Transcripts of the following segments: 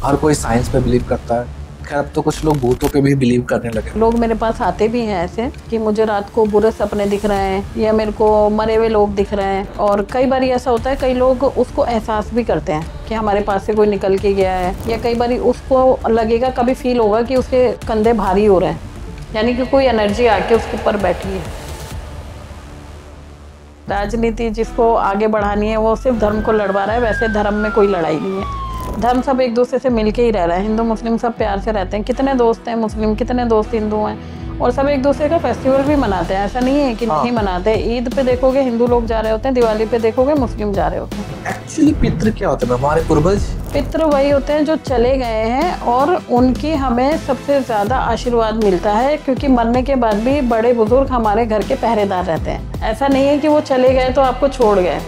हर कोई साइंस पे बिलीव करता है। खैर अब तो कुछ लोग भूतों पे भी बिलीव करने लगे। लोग मेरे पास आते भी हैं ऐसे कि मुझे रात को बुरे सपने दिख रहे हैं या मेरे को मरे हुए लोग दिख रहे हैं। और कई बार ऐसा होता है, कई लोग उसको एहसास भी करते हैं कि हमारे पास से कोई निकल के गया है, या कई बार उसको लगेगा, कभी फील होगा कि उसके कंधे भारी हो रहे हैं, यानी कि कोई एनर्जी आके उसके ऊपर बैठी है। राजनीति जिसको आगे बढ़ानी है वो सिर्फ धर्म को लड़वा रहा है, वैसे धर्म में कोई लड़ाई नहीं है। धर्म सब एक दूसरे से मिलके ही रह रहा है। हिंदू मुस्लिम सब प्यार से रहते हैं। कितने दोस्त हैं मुस्लिम, कितने दोस्त हिंदू हैं, और सब एक दूसरे का फेस्टिवल भी मनाते हैं। ऐसा नहीं है कि नहीं मनाते। ईद पे देखोगे हिंदू लोग जा रहे होते हैं, दिवाली पे देखोगे मुस्लिम जा रहे होते हैं। एक्चुअली पितृ क्या होते हैं? हमारे पूर्वज। पितृ वही होते हैं जो चले गए हैं, और उनकी हमें सबसे ज्यादा आशीर्वाद मिलता है, क्योंकि मरने के बाद भी बड़े बुजुर्ग हमारे घर के पहरेदार रहते हैं। ऐसा नहीं है कि वो चले गए तो आपको छोड़ गए।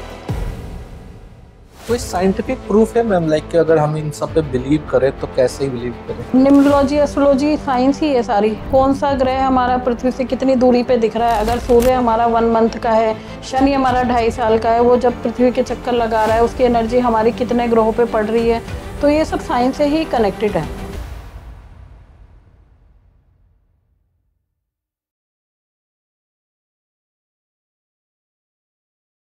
कोई साइंटिफिक प्रूफ है मैम, लाइक कि अगर हम इन सब पे बिलीव करें तो कैसे ही बिलीव करें? न्यूमरोलॉजी, एस्ट्रोलॉजी, साइंस ही है सारी। कौन सा ग्रह हमारा पृथ्वी से कितनी दूरी पे दिख रहा है, अगर सूर्य हमारा 1 मंथ का है, शनि हमारा 2.5 साल का है, वो जब पृथ्वी के चक्कर लगा रहा है उसकी एनर्जी हमारी कितने ग्रहों पे पड़ रही है, तो ये सब साइंस से ही कनेक्टेड है।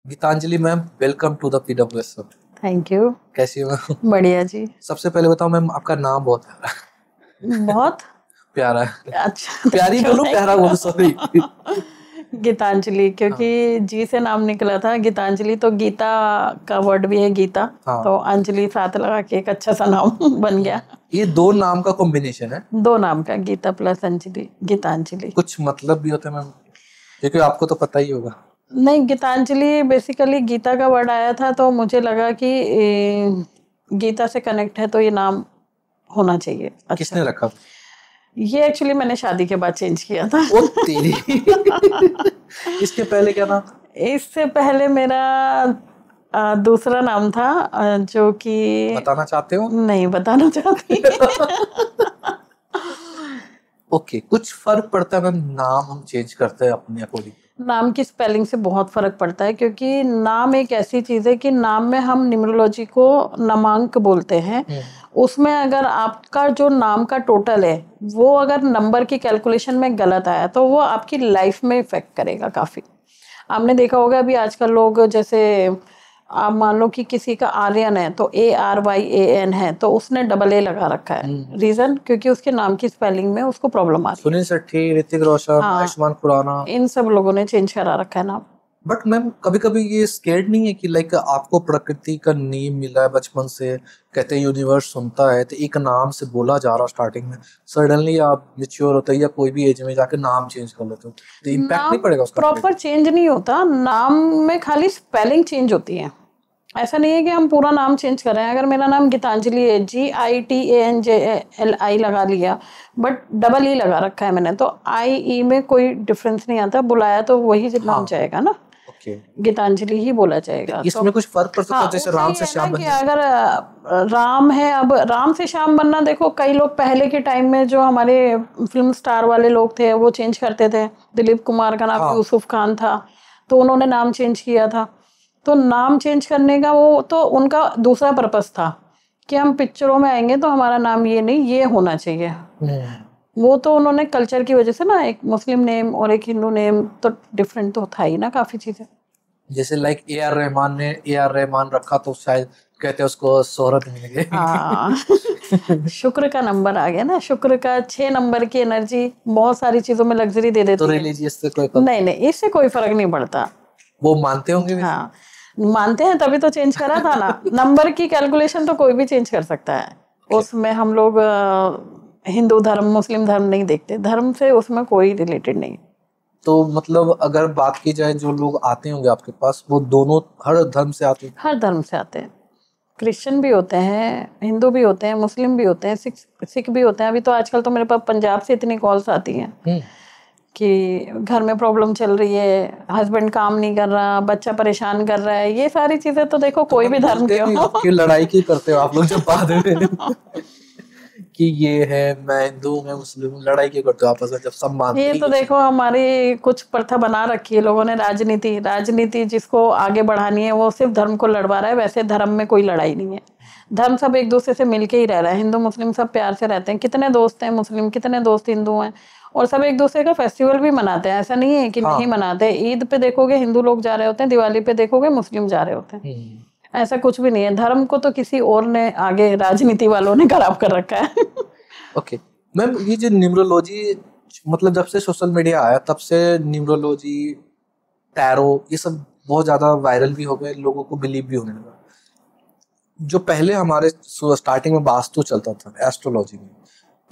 Geetanjali ma'am, welcome to the PWS show. Thank you. कैसी हो मैम? बढ़िया जी। सबसे पहले बताओ मैम, आपका नाम बहुत बहुत प्यारा है। अच्छा। प्यारी बोलूं, प्यारा बोलूं, सॉरी। गीतांजलि, क्योंकि जी से नाम निकला था। गीतांजलि तो गीता का वर्ड भी है, गीता। तो अंजलि साथ लगा के एक अच्छा सा नाम बन गया। ये 2 नाम का कॉम्बिनेशन है? 2 नाम का, गीता प्लस अंजलि, गीतांजलि। कुछ मतलब भी होता है मैम, क्योंकि आपको तो पता ही होगा। नहीं, गीतांजलि बेसिकली गीता का वर्ड आया था, तो मुझे लगा कि गीता से कनेक्ट है तो ये नाम होना चाहिए। अच्छा। किसने रखा? ये एक्चुअली मैंने शादी के बाद चेंज किया था। ओ तेरी। इसके पहले क्या नाम? इससे पहले मेरा दूसरा नाम था, जो कि बताना चाहते हो? नहीं बताना चाहती। ओके, कुछ फर्क पड़ता है मैम नाम हम चेंज करते हैं अपने अकॉर्डिंग? नाम की स्पेलिंग से बहुत फर्क पड़ता है, क्योंकि नाम एक ऐसी चीज है कि नाम में हम न्यूमरोलॉजी को नामांक बोलते हैं। उसमें अगर आपका जो नाम का टोटल है वो अगर नंबर की कैलकुलेशन में गलत आया तो वो आपकी लाइफ में इफेक्ट करेगा काफी। आपने देखा होगा अभी आजकल लोग, जैसे आप मान लो कि किसी का आर्यन है तो ARYAN है, तो उसने AA लगा रखा है। रीजन, क्योंकि उसके नाम की स्पेलिंग में उसको प्रॉब्लम आ रही है। सुनील शेट्टी, ऋतिक रोशन, आयुष्मान खुराना, इन सब लोगों ने चेंज करा रखा है नाम। बट मैम कभी कभी ये स्केर्ड नहीं है कि लाइक आपको प्रकृति का नेम मिला है बचपन से, कहते हैं यूनिवर्स सुनता है, तो एक नाम से बोला जा रहा स्टार्टिंग में, सडनली आप मैच्योर होते हैं या कोई भी एज में जाके नाम चेंज कर लेते हो, तो इम्पैक्ट नहीं पड़ेगा उसका? प्रॉपर चेंज नहीं होता, नाम में खाली स्पेलिंग चेंज होती है। ऐसा नहीं है कि हम पूरा नाम चेंज कर रहे हैं। अगर मेरा नाम गीतांजलि है, GITANJLI लगा लिया, बट AA लगा रखा है मैंने, तो IE में कोई डिफरेंस नहीं आता। बुलाया तो वही नाम जाएगा ना। गीतांजलि ही बोला जाएगा। इसमें कुछ फर्क पड़ सकता है? जैसे राम से श्याम बनना, अगर राम है, अब राम से श्याम बनना, देखो कई लोग पहले के टाइम में जो हमारे फिल्म स्टार वाले लोग थे वो चेंज करते थे। दिलीप कुमार का नाम यूसुफ खान था, तो उन्होंने नाम चेंज किया था। तो नाम चेंज करने का वो तो उनका दूसरा पर्पस था कि हम पिक्चरों में आएंगे तो हमारा नाम ये नहीं, ये होना चाहिए। वो तो उन्होंने कल्चर की वजह से ना, एक मुस्लिम नेम और एक हिंदू नेम तो डिफरेंट तो था ही ना काफी चीजें। जैसे लाइक AR रहमान ने AR रहमान रखा तो शायद कहते हैं उसको शोहरत मिल गई। शुक्र का नंबर आ गया ना, शुक्र का 6 नंबर की एनर्जी बहुत सारी चीजों में लग्जरी दे देती है। तो रिलीजियस से कोई नहीं, इससे कोई फर्क नहीं पड़ता। वो मानते होंगे? हाँ मानते हैं, तभी तो चेंज करा था ना। नंबर की कैलकुलेशन तो कोई भी चेंज कर सकता है। उसमें हम लोग हिंदू धर्म मुस्लिम धर्म नहीं देखते, धर्म से उसमें कोई रिलेटेड नहीं। तो मतलब अगर बात की जाए जो लोग आते होंगे आपके पास, वो दोनों हर धर्म से आते हैं? हर धर्म से आते हैं। क्रिश्चियन भी होते हैं, हिंदू भी होते हैं, मुस्लिम भी होते हैं, सिख भी होते हैं। अभी तो आजकल तो मेरे पास पंजाब से इतनी कॉल्स आती हैं कि घर में प्रॉब्लम चल रही है, हस्बैंड काम नहीं कर रहा, बच्चा परेशान कर रहा है। ये सारी चीजें तो देखो कोई भी धर्म के हो। आपकी लड़ाई की करते हो आप लोग जब बात में कि ये है, मैं हिंदू हूँ, मैं मुस्लिम हूँ, लड़ाई क्यों करते हो आपस में जब सब मानते ये ही तो कुछ देखो हमारी कुछ प्रथा बना रखी है लोगों ने, राजनीति राजनीति जिसको आगे बढ़ानी है वो सिर्फ धर्म को लड़वा रहा है। वैसे धर्म में कोई लड़ाई नहीं है, धर्म सब एक दूसरे से मिलके ही रह रहा है। हिंदू मुस्लिम सब प्यार से रहते हैं, कितने दोस्त हैं मुस्लिम, कितने दोस्त हिंदू हैं, और सब एक दूसरे का फेस्टिवल भी मनाते हैं। ऐसा नहीं है कि नहीं हाँ। मनाते। ईद पे देखोगे हिंदू लोग जा रहे होते हैं, दिवाली पे देखोगे मुस्लिम जा रहे होते हैं। ऐसा कुछ भी नहीं है। धर्म को तो किसी और ने आगे, राजनीति वालों ने खराब कर रखा है। ओके मैम, ये जो न्यूमरोलॉजी, मतलब जब से सोशल मीडिया आया तब से न्यूमरोलॉजी, टैरो, ये सब बहुत ज्यादा वायरल भी हो गए, लोगों को बिलीव भी होने लगा। जो पहले हमारे स्टार्टिंग में वास्तु चलता था एस्ट्रोलॉजी में,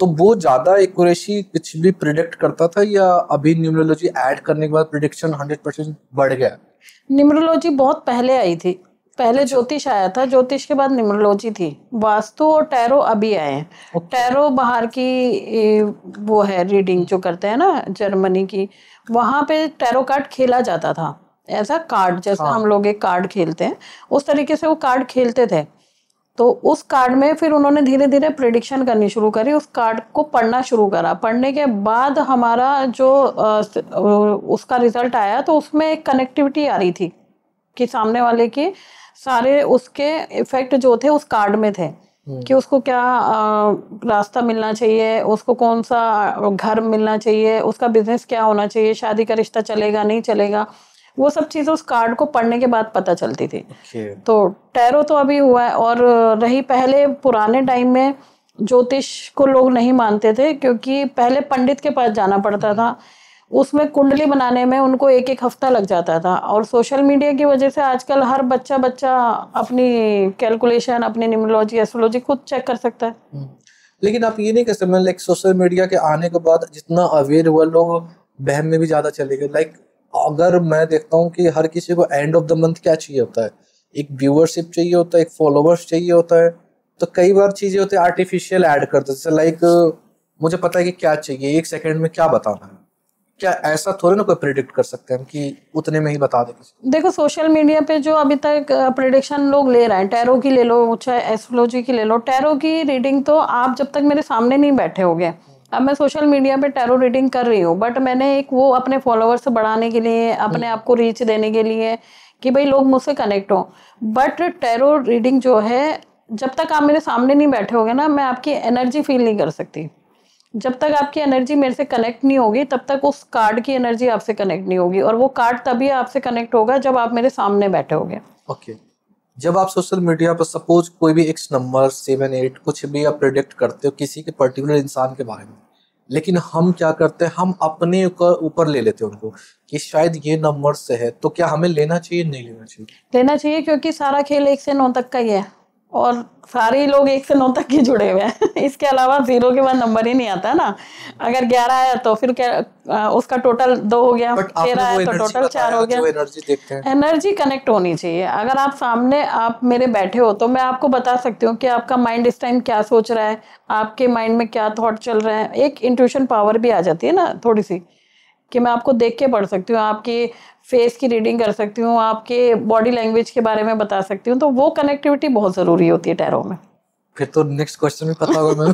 तो वो ज्यादा एक्यूरेसी कुछ भी प्रिडिक्ट करता था, या अभी न्यूमरोलॉजी ऐड करने के बाद प्रिडिक्शन 100% बढ़ गया? न्यूमरोलॉजी बहुत पहले आई थी, पहले ज्योतिष आया था, ज्योतिष के बाद न्यूमरोलॉजी थी। वास्तु और टैरो अभी आए हैं। टैरो बाहर की वो है, रीडिंग जो करते हैं ना जर्मनी की, वहां पे टैरो कार्ड खेला जाता था। ऐसा कार्ड जैसा हम लोग एक कार्ड खेलते हैं, उस तरीके से वो कार्ड खेलते थे। तो उस कार्ड में फिर उन्होंने धीरे धीरे प्रिडिक्शन करनी शुरू करी, उस कार्ड को पढ़ना शुरू करा। पढ़ने के बाद हमारा जो उसका रिजल्ट आया, तो उसमें एक कनेक्टिविटी आ रही थी कि सामने वाले के सारे उसके इफेक्ट जो थे उस कार्ड में थे, कि उसको क्या रास्ता मिलना चाहिए, उसको कौन सा घर मिलना चाहिए, उसका बिजनेस क्या होना चाहिए, शादी का रिश्ता चलेगा नहीं चलेगा, वो सब चीजें उस कार्ड को पढ़ने के बाद पता चलती थी। तो टैरो तो अभी हुआ है। और रही पहले पुराने टाइम में ज्योतिष को लोग नहीं मानते थे, क्योंकि पहले पंडित के पास जाना पड़ता था, उसमें कुंडली बनाने में उनको एक एक हफ्ता लग जाता था। और सोशल मीडिया की वजह से आजकल हर बच्चा अपनी कैलकुलेशन, अपनी न्यूमरोलॉजी, एस्ट्रोलॉजी खुद चेक कर सकता है। लेकिन आप ये नहीं कह सकते, लाइक सोशल मीडिया के आने के बाद जितना अवेयर हुआ लोग, बहम में भी ज्यादा चले गए। लाइक अगर मैं देखता हूँ कि हर किसी को एंड ऑफ द मंथ क्या चाहिए होता है, एक व्यूअरशिप चाहिए होता है, एक फॉलोवर्स चाहिए होता है। तो कई बार चीजें होती है आर्टिफिशियल ऐड करते हैं, जैसे लाइक मुझे पता है कि क्या चाहिए, 1 सेकंड में क्या बताना है। क्या ऐसा थोड़ी ना कोई प्रिडिक्ट कर सकते हैं कि उतने में ही बता दे? देखो सोशल मीडिया पे जो अभी तक प्रेडिक्शन लोग ले रहे हैं, टैरो की ले लो चाहे एस्ट्रोलॉजी की ले लो, टैरो की रीडिंग तो आप जब तक मेरे सामने नहीं बैठे होगे, अब मैं सोशल मीडिया पे टैरो रीडिंग कर रही हूँ, बट मैंने एक वो अपने फॉलोअर्स बढ़ाने के लिए, अपने आप को रीच देने के लिए कि भाई लोग मुझसे कनेक्ट हो। बट टैरो रीडिंग जो है, जब तक आप मेरे सामने नहीं बैठे होगे ना, मैं आपकी एनर्जी फील नहीं कर सकती। जब तक आपकी एनर्जी मेरे से कनेक्ट नहीं होगी, तब तक उस कार्ड की एनर्जी आपसे कनेक्ट नहीं होगी। और वो कार्ड तभी आपसे कनेक्ट होगा जब आप मेरे सामने बैठे होगे। ओके। जब आप सोशल मीडिया पर सपोज कोई भी एक्स नंबर 7 8 कुछ भी आप प्रेडिक्ट करते हो किसी के पर्टिकुलर इंसान के बारे में, लेकिन हम क्या करते हैं, हम अपने ऊपर ले लेते हैं उनको कि शायद ये नंबर से है, तो क्या हमें लेना चाहिए नहीं लेना चाहिए? लेना चाहिए, क्योंकि सारा खेल 1 से 9 तक का ही है, और सारे ही लोग 1 से 9 तक ही जुड़े हुए हैं। इसके अलावा 0 के बाद नंबर ही नहीं आता है ना। अगर 11 है तो फिर क्या उसका टोटल 2 हो गया, 13 है तो टोटल 4 हो गया। एनर्जी देखते हैं, एनर्जी कनेक्ट होनी चाहिए। अगर आप सामने आप मेरे बैठे हो तो मैं आपको बता सकती हूँ कि आपका माइंड इस टाइम क्या सोच रहा है, आपके माइंड में क्या थॉट चल रहे हैं। एक इंट्यूशन पावर भी आ जाती है ना थोड़ी सी, कि मैं आपको देख के पढ़ सकती हूँ, आपकी फेस की रीडिंग कर सकती हूँ, आपके बॉडी लैंग्वेज के बारे में बता सकती हूँ। तो वो कनेक्टिविटी बहुत ज़रूरी होती है टैरो में। फिर तो नेक्स्ट क्वेश्चन भी पता होगा मैम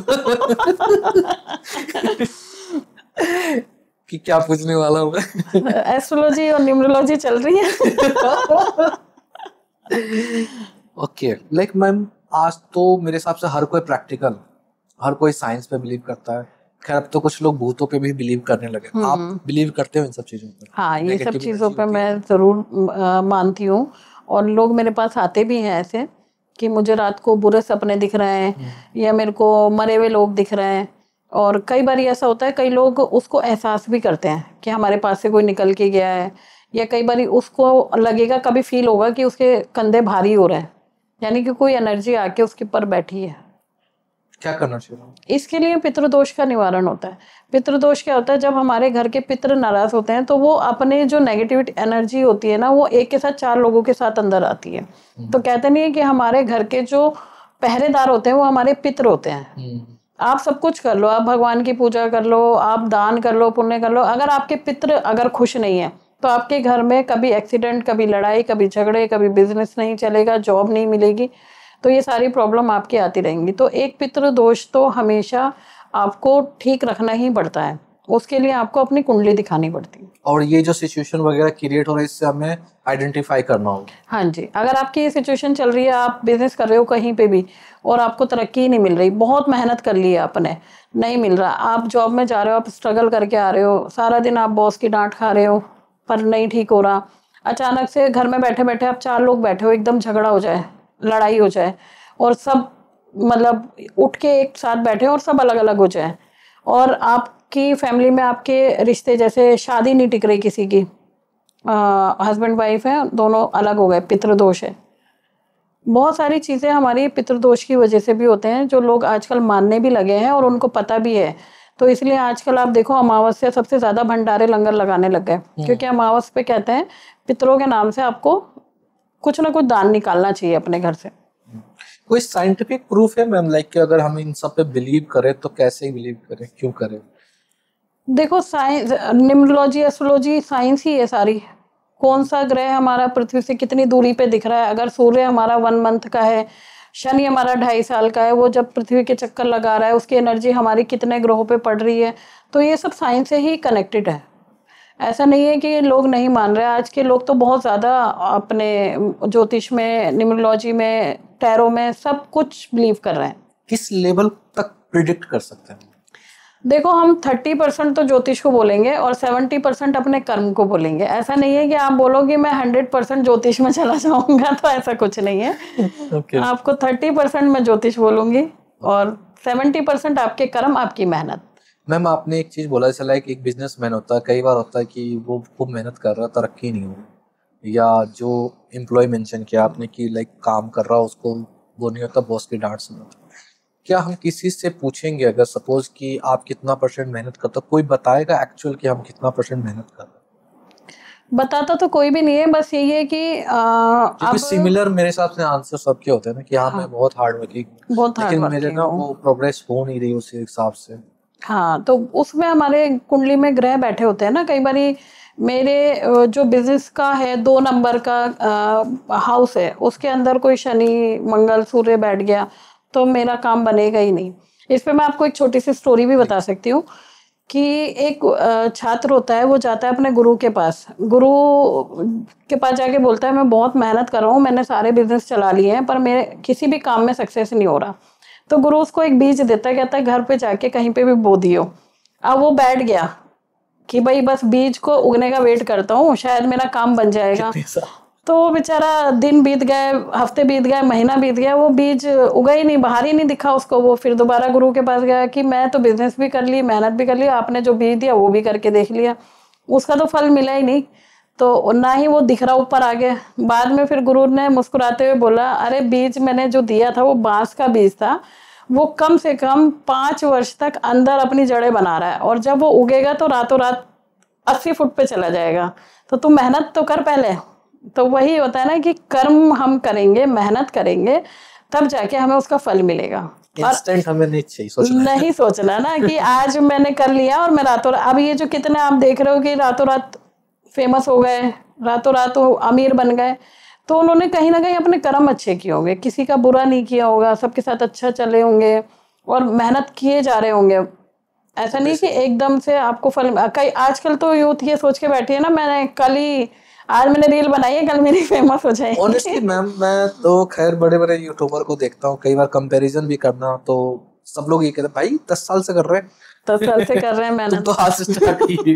कि क्या पूछने वाला हूँ मैं। एस्ट्रोलॉजी और न्यूमरोलॉजी चल रही है। ओके, लाइक मैम आज तो मेरे हिसाब से हर कोई प्रैक्टिकल, हर कोई साइंस पे बिलीव करता है। खैर अब तो कुछ लोग भूतों पे भी बिलीव करने लगे। आप बिलीव करते हो इन सब चीजों पर? हाँ, ये सब चीज़ों पे मैं ज़रूर मानती हूँ। और लोग मेरे पास आते भी हैं ऐसे कि मुझे रात को बुरे सपने दिख रहे हैं, या मेरे को मरे हुए लोग दिख रहे हैं। और कई बार ऐसा होता है, कई लोग उसको एहसास भी करते हैं कि हमारे पास से कोई निकल के गया है, या कई बार उसको लगेगा, कभी फील होगा कि उसके कंधे भारी हो रहे हैं, यानी कि कोई एनर्जी आके उसके ऊपर बैठी है। क्या करना चाहिए? इसके लिए पितृदोष का निवारण होता है। पितृदोष क्या होता है, जब हमारे घर के पितृ नाराज होते हैं तो वो अपने जो नेगेटिविटी एनर्जी होती है ना, वो एक के साथ 4 लोगों के साथ अंदर आती है। तो कहते नहीं है कि हमारे घर के जो पहरेदार होते हैं वो हमारे पितृ होते हैं। आप सब कुछ कर लो, आप भगवान की पूजा कर लो, आप दान कर लो, पुण्य कर लो, अगर आपके पितृ अगर खुश नहीं है तो आपके घर में कभी एक्सीडेंट, कभी लड़ाई, कभी झगड़े, कभी बिजनेस नहीं चलेगा, जॉब नहीं मिलेगी। तो ये सारी प्रॉब्लम आपकी आती रहेंगी। तो एक पितृ दोष तो हमेशा आपको ठीक रखना ही पड़ता है, उसके लिए आपको अपनी कुंडली दिखानी पड़ती है। और ये जो सिचुएशन वगैरह क्रिएट हो रहा है इससे हमें आइडेंटिफाई करना होगा। हाँ जी, अगर आपकी ये सिचुएशन चल रही है, आप बिजनेस कर रहे हो कहीं पे भी और आपको तरक्की ही नहीं मिल रही, बहुत मेहनत कर ली है आपने, नहीं मिल रहा, आप जॉब में जा रहे हो, आप स्ट्रगल करके आ रहे हो, सारा दिन आप बॉस की डांट खा रहे हो पर नहीं ठीक हो रहा, अचानक से घर में बैठे बैठे आप 4 लोग बैठे हो, एकदम झगड़ा हो जाए, लड़ाई हो जाए और सब मतलब उठ के एक साथ बैठे और सब अलग अलग हो जाए, और आपकी फैमिली में आपके रिश्ते जैसे शादी नहीं टिक रही किसी की, हस्बैंड वाइफ है दोनों अलग हो गए, पितृदोष है। बहुत सारी चीज़ें हमारी पितृदोष की वजह से भी होते हैं, जो लोग आजकल मानने भी लगे हैं और उनको पता भी है। तो इसलिए आजकल आप देखो अमावस्या सबसे ज़्यादा भंडारे लंगर लगाने लग गए, क्योंकि अमावस पे कहते हैं पितरों के नाम से आपको कुछ ना कुछ दान निकालना चाहिए अपने घर से। कोई साइंटिफिक प्रूफ है मैम, लाइक अगर हम इन सब पे बिलीव करें तो कैसे बिलीव करें, क्यों करें? देखो साइंस, न्यूमरोलॉजी, एस्ट्रोलॉजी साइंस ही है सारी। कौन सा ग्रह हमारा पृथ्वी से कितनी दूरी पे दिख रहा है, अगर सूर्य हमारा 1 मंथ का है, शनि हमारा 2.5 साल का है, वो जब पृथ्वी के चक्कर लगा रहा है उसकी एनर्जी हमारी कितने ग्रहों पे पड़ रही है, तो ये सब साइंस से ही कनेक्टेड है। ऐसा नहीं है कि लोग नहीं मान रहे, आज के लोग तो बहुत ज़्यादा अपने ज्योतिष में, न्यूमरोलॉजी में, टैरो में सब कुछ बिलीव कर रहे हैं। किस लेवल तक प्रिडिक्ट कर सकते हैं? देखो हम 30% तो ज्योतिष को बोलेंगे और 70% अपने कर्म को बोलेंगे। ऐसा नहीं है कि आप बोलोगे मैं 100% ज्योतिष में चला जाऊंगा, तो ऐसा कुछ नहीं है। okay. आपको 30% मैं ज्योतिष बोलूंगी और 70% आपके कर्म, आपकी मेहनत। मैम आपने एक चीज बोला, जैसे लाइक एक बिजनेसमैन होता है, कई बार होता है कि वो खूब मेहनत कर रहा है, तरक्की नहीं हो, या जो एम्प्लॉय मेंशन किया आपने कि लाइक काम कर रहा है उसको वो नहीं होता, बॉस की डांट सुना। क्या हम किसी से पूछेंगे अगर सपोज कि आप कितना % मेहनत करते हो, कोई बताएगा एक्चुअल कि हम कितना % मेहनत कर रहे हैं? बताता तो कोई भी नहीं है, बस यही है कि अब सिमिलर मेरे हिसाब से आंसर सबके होते हैं ना कि हाँ मैं बहुत हार्ड वर्किंग, लेकिन मेरे ना वो प्रोग्रेस हो नहीं रही उस हिसाब से। हाँ, तो उसमें हमारे कुंडली में ग्रह बैठे होते हैं ना। कई बार मेरे जो बिजनेस का है 2 नंबर का हाउस है, उसके अंदर कोई शनि मंगल सूर्य बैठ गया तो मेरा काम बनेगा ही नहीं। इस पे मैं आपको एक छोटी सी स्टोरी भी बता सकती हूँ कि एक छात्र होता है, वो जाता है अपने गुरु के पास, गुरु के पास जाके बोलता है मैं बहुत मेहनत कर रहा हूँ, मैंने सारे बिजनेस चला लिए हैं पर मेरे किसी भी काम में सक्सेस नहीं हो रहा। तो गुरु उसको एक बीज देता है, कहता है घर पे जाके कहीं पे भी बो दियो। अब वो बैठ गया कि भाई बस बीज को उगने का वेट करता हूँ, शायद मेरा काम बन जाएगा। तो वो बेचारा दिन बीत गए, हफ्ते बीत गए, महीना बीत गया, वो बीज उगा ही नहीं, बाहर ही नहीं दिखा उसको। वो फिर दोबारा गुरु के पास गया कि मैं तो बिजनेस भी कर ली, मेहनत भी कर ली, आपने जो बीज दिया वो भी करके देख लिया, उसका तो फल मिला ही नहीं, तो ना ही वो दिख रहा ऊपर आगे। बाद में फिर गुरु ने मुस्कुराते हुए बोला, अरे बीज मैंने जो दिया था वो बांस का बीज था, वो कम से कम 5 वर्ष तक अंदर अपनी जड़ें बना रहा है और जब वो उगेगा तो रातों रात 80 फुट पे चला जाएगा, तो तू मेहनत तो कर पहले। तो वही होता है ना कि कर्म हम करेंगे, मेहनत करेंगे, तब जाके हमें उसका फल मिलेगा। इंस्टेंट हमें नहीं सोचना ना कि आज मैंने कर लिया और मैं रातों रात, अब ये जो कितने आप देख रहे हो कि रातों रात फेमस हो गए, रातों रात अमीर बन गए, तो उन्होंने कहीं ना कहीं अपने कर्म अच्छे किए होंगे, किसी का बुरा नहीं किया होगा, सबके साथ अच्छा चले होंगे और मेहनत किए जा रहे होंगे। ऐसा नहीं कि एकदम से आपको फल। कई आजकल तो यूथ ये सोच के बैठी है ना, आज मैंने रील बनाई है, कल मेरी फेमस हो जाएगी। ऑनेस्टली मैम मैं तो खैर बड़े बड़े यूट्यूबर को देखता हूँ, कई बार कंपैरिजन भी करना, तो सब लोग ये कहते हैं भाई 10 साल से कर रहे हैं, 10 साल से कर रहे हैं मेहनत, तो हाथ से स्टार्ट की।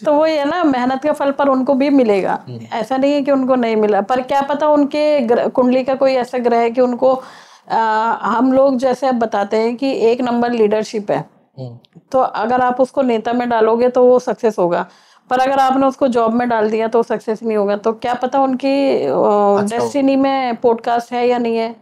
तो वही है ना, मेहनत का फल पर उनको भी मिलेगा। ऐसा नहीं है कि उनको नहीं मिला, पर क्या पता उनके कुंडली का कोई ऐसा ग्रह है कि उनको हम लोग जैसे अब बताते हैं कि 1 नंबर लीडरशिप है, तो अगर आप उसको नेता में डालोगे तो वो सक्सेस होगा, पर अगर आपने उसको जॉब में डाल दिया तो सक्सेस नहीं होगा। तो क्या पता उनकी डेस्टिनी में पॉडकास्ट है या नहीं है,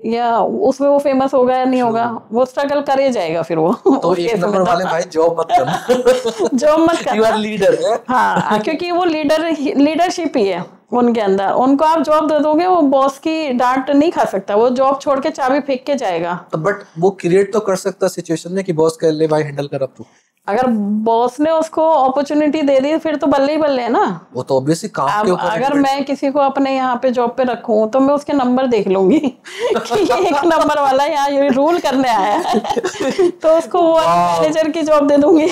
या उसमें वो फेमस होगा या नहीं होगा, वो स्ट्रगल करे जाएगा फिर वो। तो 1 नंबर वाले भाई जॉब मत करना, जॉब मत करना, यू आर लीडर है। हाँ, क्योंकि वो लीडरशिप ही है उनके अंदर। उनको आप जॉब दे दोगे, वो बॉस की डांट नहीं खा सकता, वो जॉब छोड़ के चाबी फेंक के जाएगा। तो बट वो क्रिएट तो कर सकता सिचुएशन में कि बॉस कह ले भाई हैंडल कर अब तू। अगर बॉस ने उसको अपॉर्चुनिटी दे दी फिर तो बल्ले ही बल्ले है ना। वो तो ऑब्वियसली काम अब के ऊपर अगर depend मैं किसी को अपने यहाँ पे जॉब पे रखूं तो मैं उसके नंबर देख लूंगी कि ये एक नंबर वाला यहाँ ये रूल करने आया है तो उसको वो वाह। मैनेजर की जॉब दे दूंगी।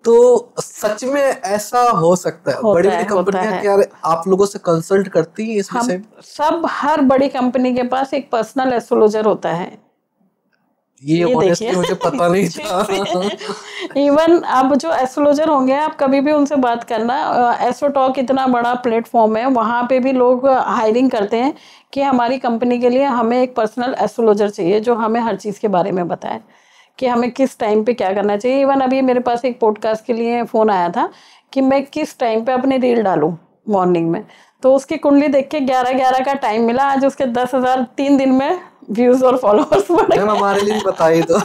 तो सच में ऐसा हो सकता है? बड़ी बड़ी कंपनियां है। क्या आप लोगों से कंसल्ट करती हैं इस हम विषय में? सब हर बड़ी कंपनी के पास एक पर्सनल एस्ट्रोलॉजर होता है। ये ये ऑनेस्टली देखिए मुझे पता नहीं था। इवन अब जो एस्ट्रोलॉजर होंगे आप कभी भी उनसे बात करना। एस्ट्रोटॉक इतना बड़ा प्लेटफॉर्म है, वहाँ पे भी लोग हायरिंग करते हैं कि हमारी कंपनी के लिए हमें एक पर्सनल एस्ट्रोलॉजर चाहिए जो हमें हर चीज़ के बारे में बताए कि हमें किस टाइम पे क्या करना चाहिए। इवन अभी मेरे पास एक पॉडकास्ट के लिए फ़ोन आया था कि मैं किस टाइम पे अपनी रील डालूं मॉर्निंग में, तो उसकी कुंडली देख के 11-11 का टाइम मिला। आज उसके 10,000 3 दिन में व्यूज और फॉलोअर्स बढ़ मैम हमारे लिए भी बताइए तो।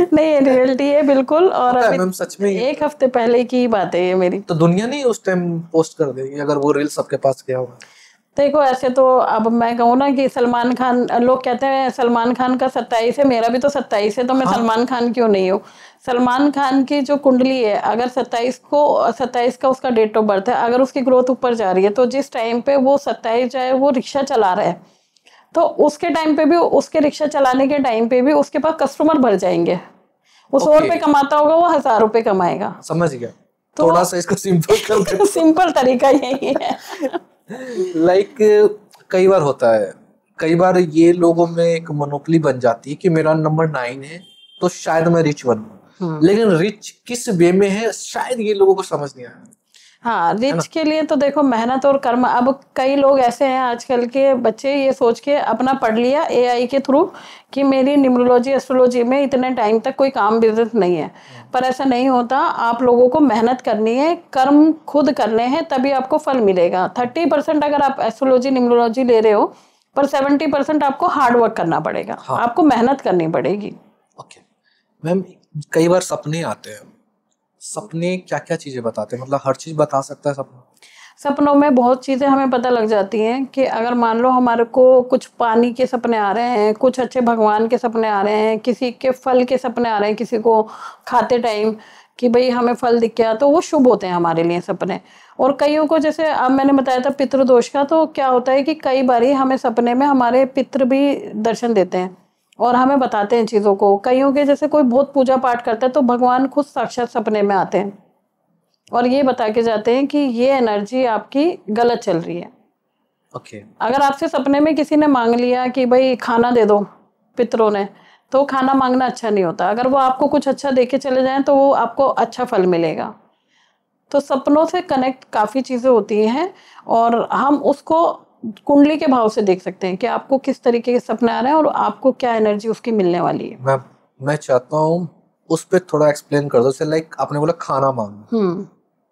नहीं ये रियलिटी है बिल्कुल। और पता है अभी मैम, सच में एक हफ्ते पहले की बात है ये मेरी। तो दुनिया नहीं उस टाइम पोस्ट कर देगी अगर वो रील सबके पास गया होगा। देखो ऐसे तो अब मैं कहूँ ना कि सलमान खान, लोग कहते हैं सलमान खान का 27 है, मेरा भी तो 27 है, तो मैं हाँ। सलमान खान क्यों नहीं हूँ। सलमान खान की जो कुंडली है अगर 27 का उसका डेट ऑफ बर्थ है, अगर उसकी ग्रोथ ऊपर जा रही है तो जिस टाइम पे वो 27 चाहे वो रिक्शा चला रहा है तो उसके टाइम पे भी, उसके रिक्शा चलाने के टाइम पे भी उसके पास कस्टमर भर जाएंगे। वो 100 रुपए कमाता होगा, वो 1000 रुपए कमाएगा। समझ गया। तो थोड़ा सा इसको सिंपल कर दे। सिंपल तरीका यही है। लाइक कई बार होता है, कई बार ये लोगों में एक मोनोपोली बन जाती है कि मेरा नंबर 9 है तो शायद मैं रिच बनूं, लेकिन रिच किस वे में है शायद ये लोगों को समझ नहीं आया। हाँ, रिच के लिए तो देखो मेहनत और कर्म। अब कई लोग ऐसे हैं आजकल के बच्चे ये सोच के अपना पढ़ लिया एआई के थ्रू कि मेरी न्यूमरोलॉजी एस्ट्रोलॉजी में इतने टाइम तक कोई काम बिजनेस नहीं है, पर ऐसा नहीं होता। आप लोगों को मेहनत करनी है, कर्म खुद करने हैं, तभी आपको फल मिलेगा। 30% अगर आप एस्ट्रोलॉजी न्यूमरोलॉजी ले रहे हो, पर 70% आपको हार्ड वर्क करना पड़ेगा। हाँ। आपको मेहनत करनी पड़ेगी। ओके मैम, कई बार सपने आते हैं, सपने क्या क्या चीजें बताते हैं? मतलब हर चीज बता सकता है सपना? सपनों में बहुत चीज़ें हमें पता लग जाती हैं कि अगर मान लो हमारे को कुछ पानी के सपने आ रहे हैं, कुछ अच्छे भगवान के सपने आ रहे हैं, किसी के फल के सपने आ रहे हैं, किसी को खाते टाइम कि भाई हमें फल दिख गया, तो वो शुभ होते हैं हमारे लिए सपने। और कईयों को, जैसे अब मैंने बताया था पितृदोष का, तो क्या होता है कि कई बारी हमें सपने में हमारे पितृ भी दर्शन देते हैं और हमें बताते हैं चीज़ों को। कईयों के जैसे कोई बहुत पूजा पाठ करता है तो भगवान खुद साक्षात सपने में आते हैं और ये बता के जाते हैं कि ये एनर्जी आपकी गलत चल रही है। ओके। अगर आपसे सपने में किसी ने मांग लिया कि भाई खाना दे दो, पितरों ने, तो खाना मांगना अच्छा नहीं होता। अगर वो आपको कुछ अच्छा दे के चले जाएं तो वो आपको अच्छा फल मिलेगा। तो सपनों से कनेक्ट काफ़ी चीज़ें होती हैं और हम उसको कुंडली के भाव से देख सकते हैं कि आपको किस तरीके के सपने आ रहे हैं और आपको क्या एनर्जी उसकी मिलने वाली है। मैं चाहता हूँ उस पर थोड़ा एक्सप्लेन कर दो। जैसे लाइक आपने बोला खाना मांगना,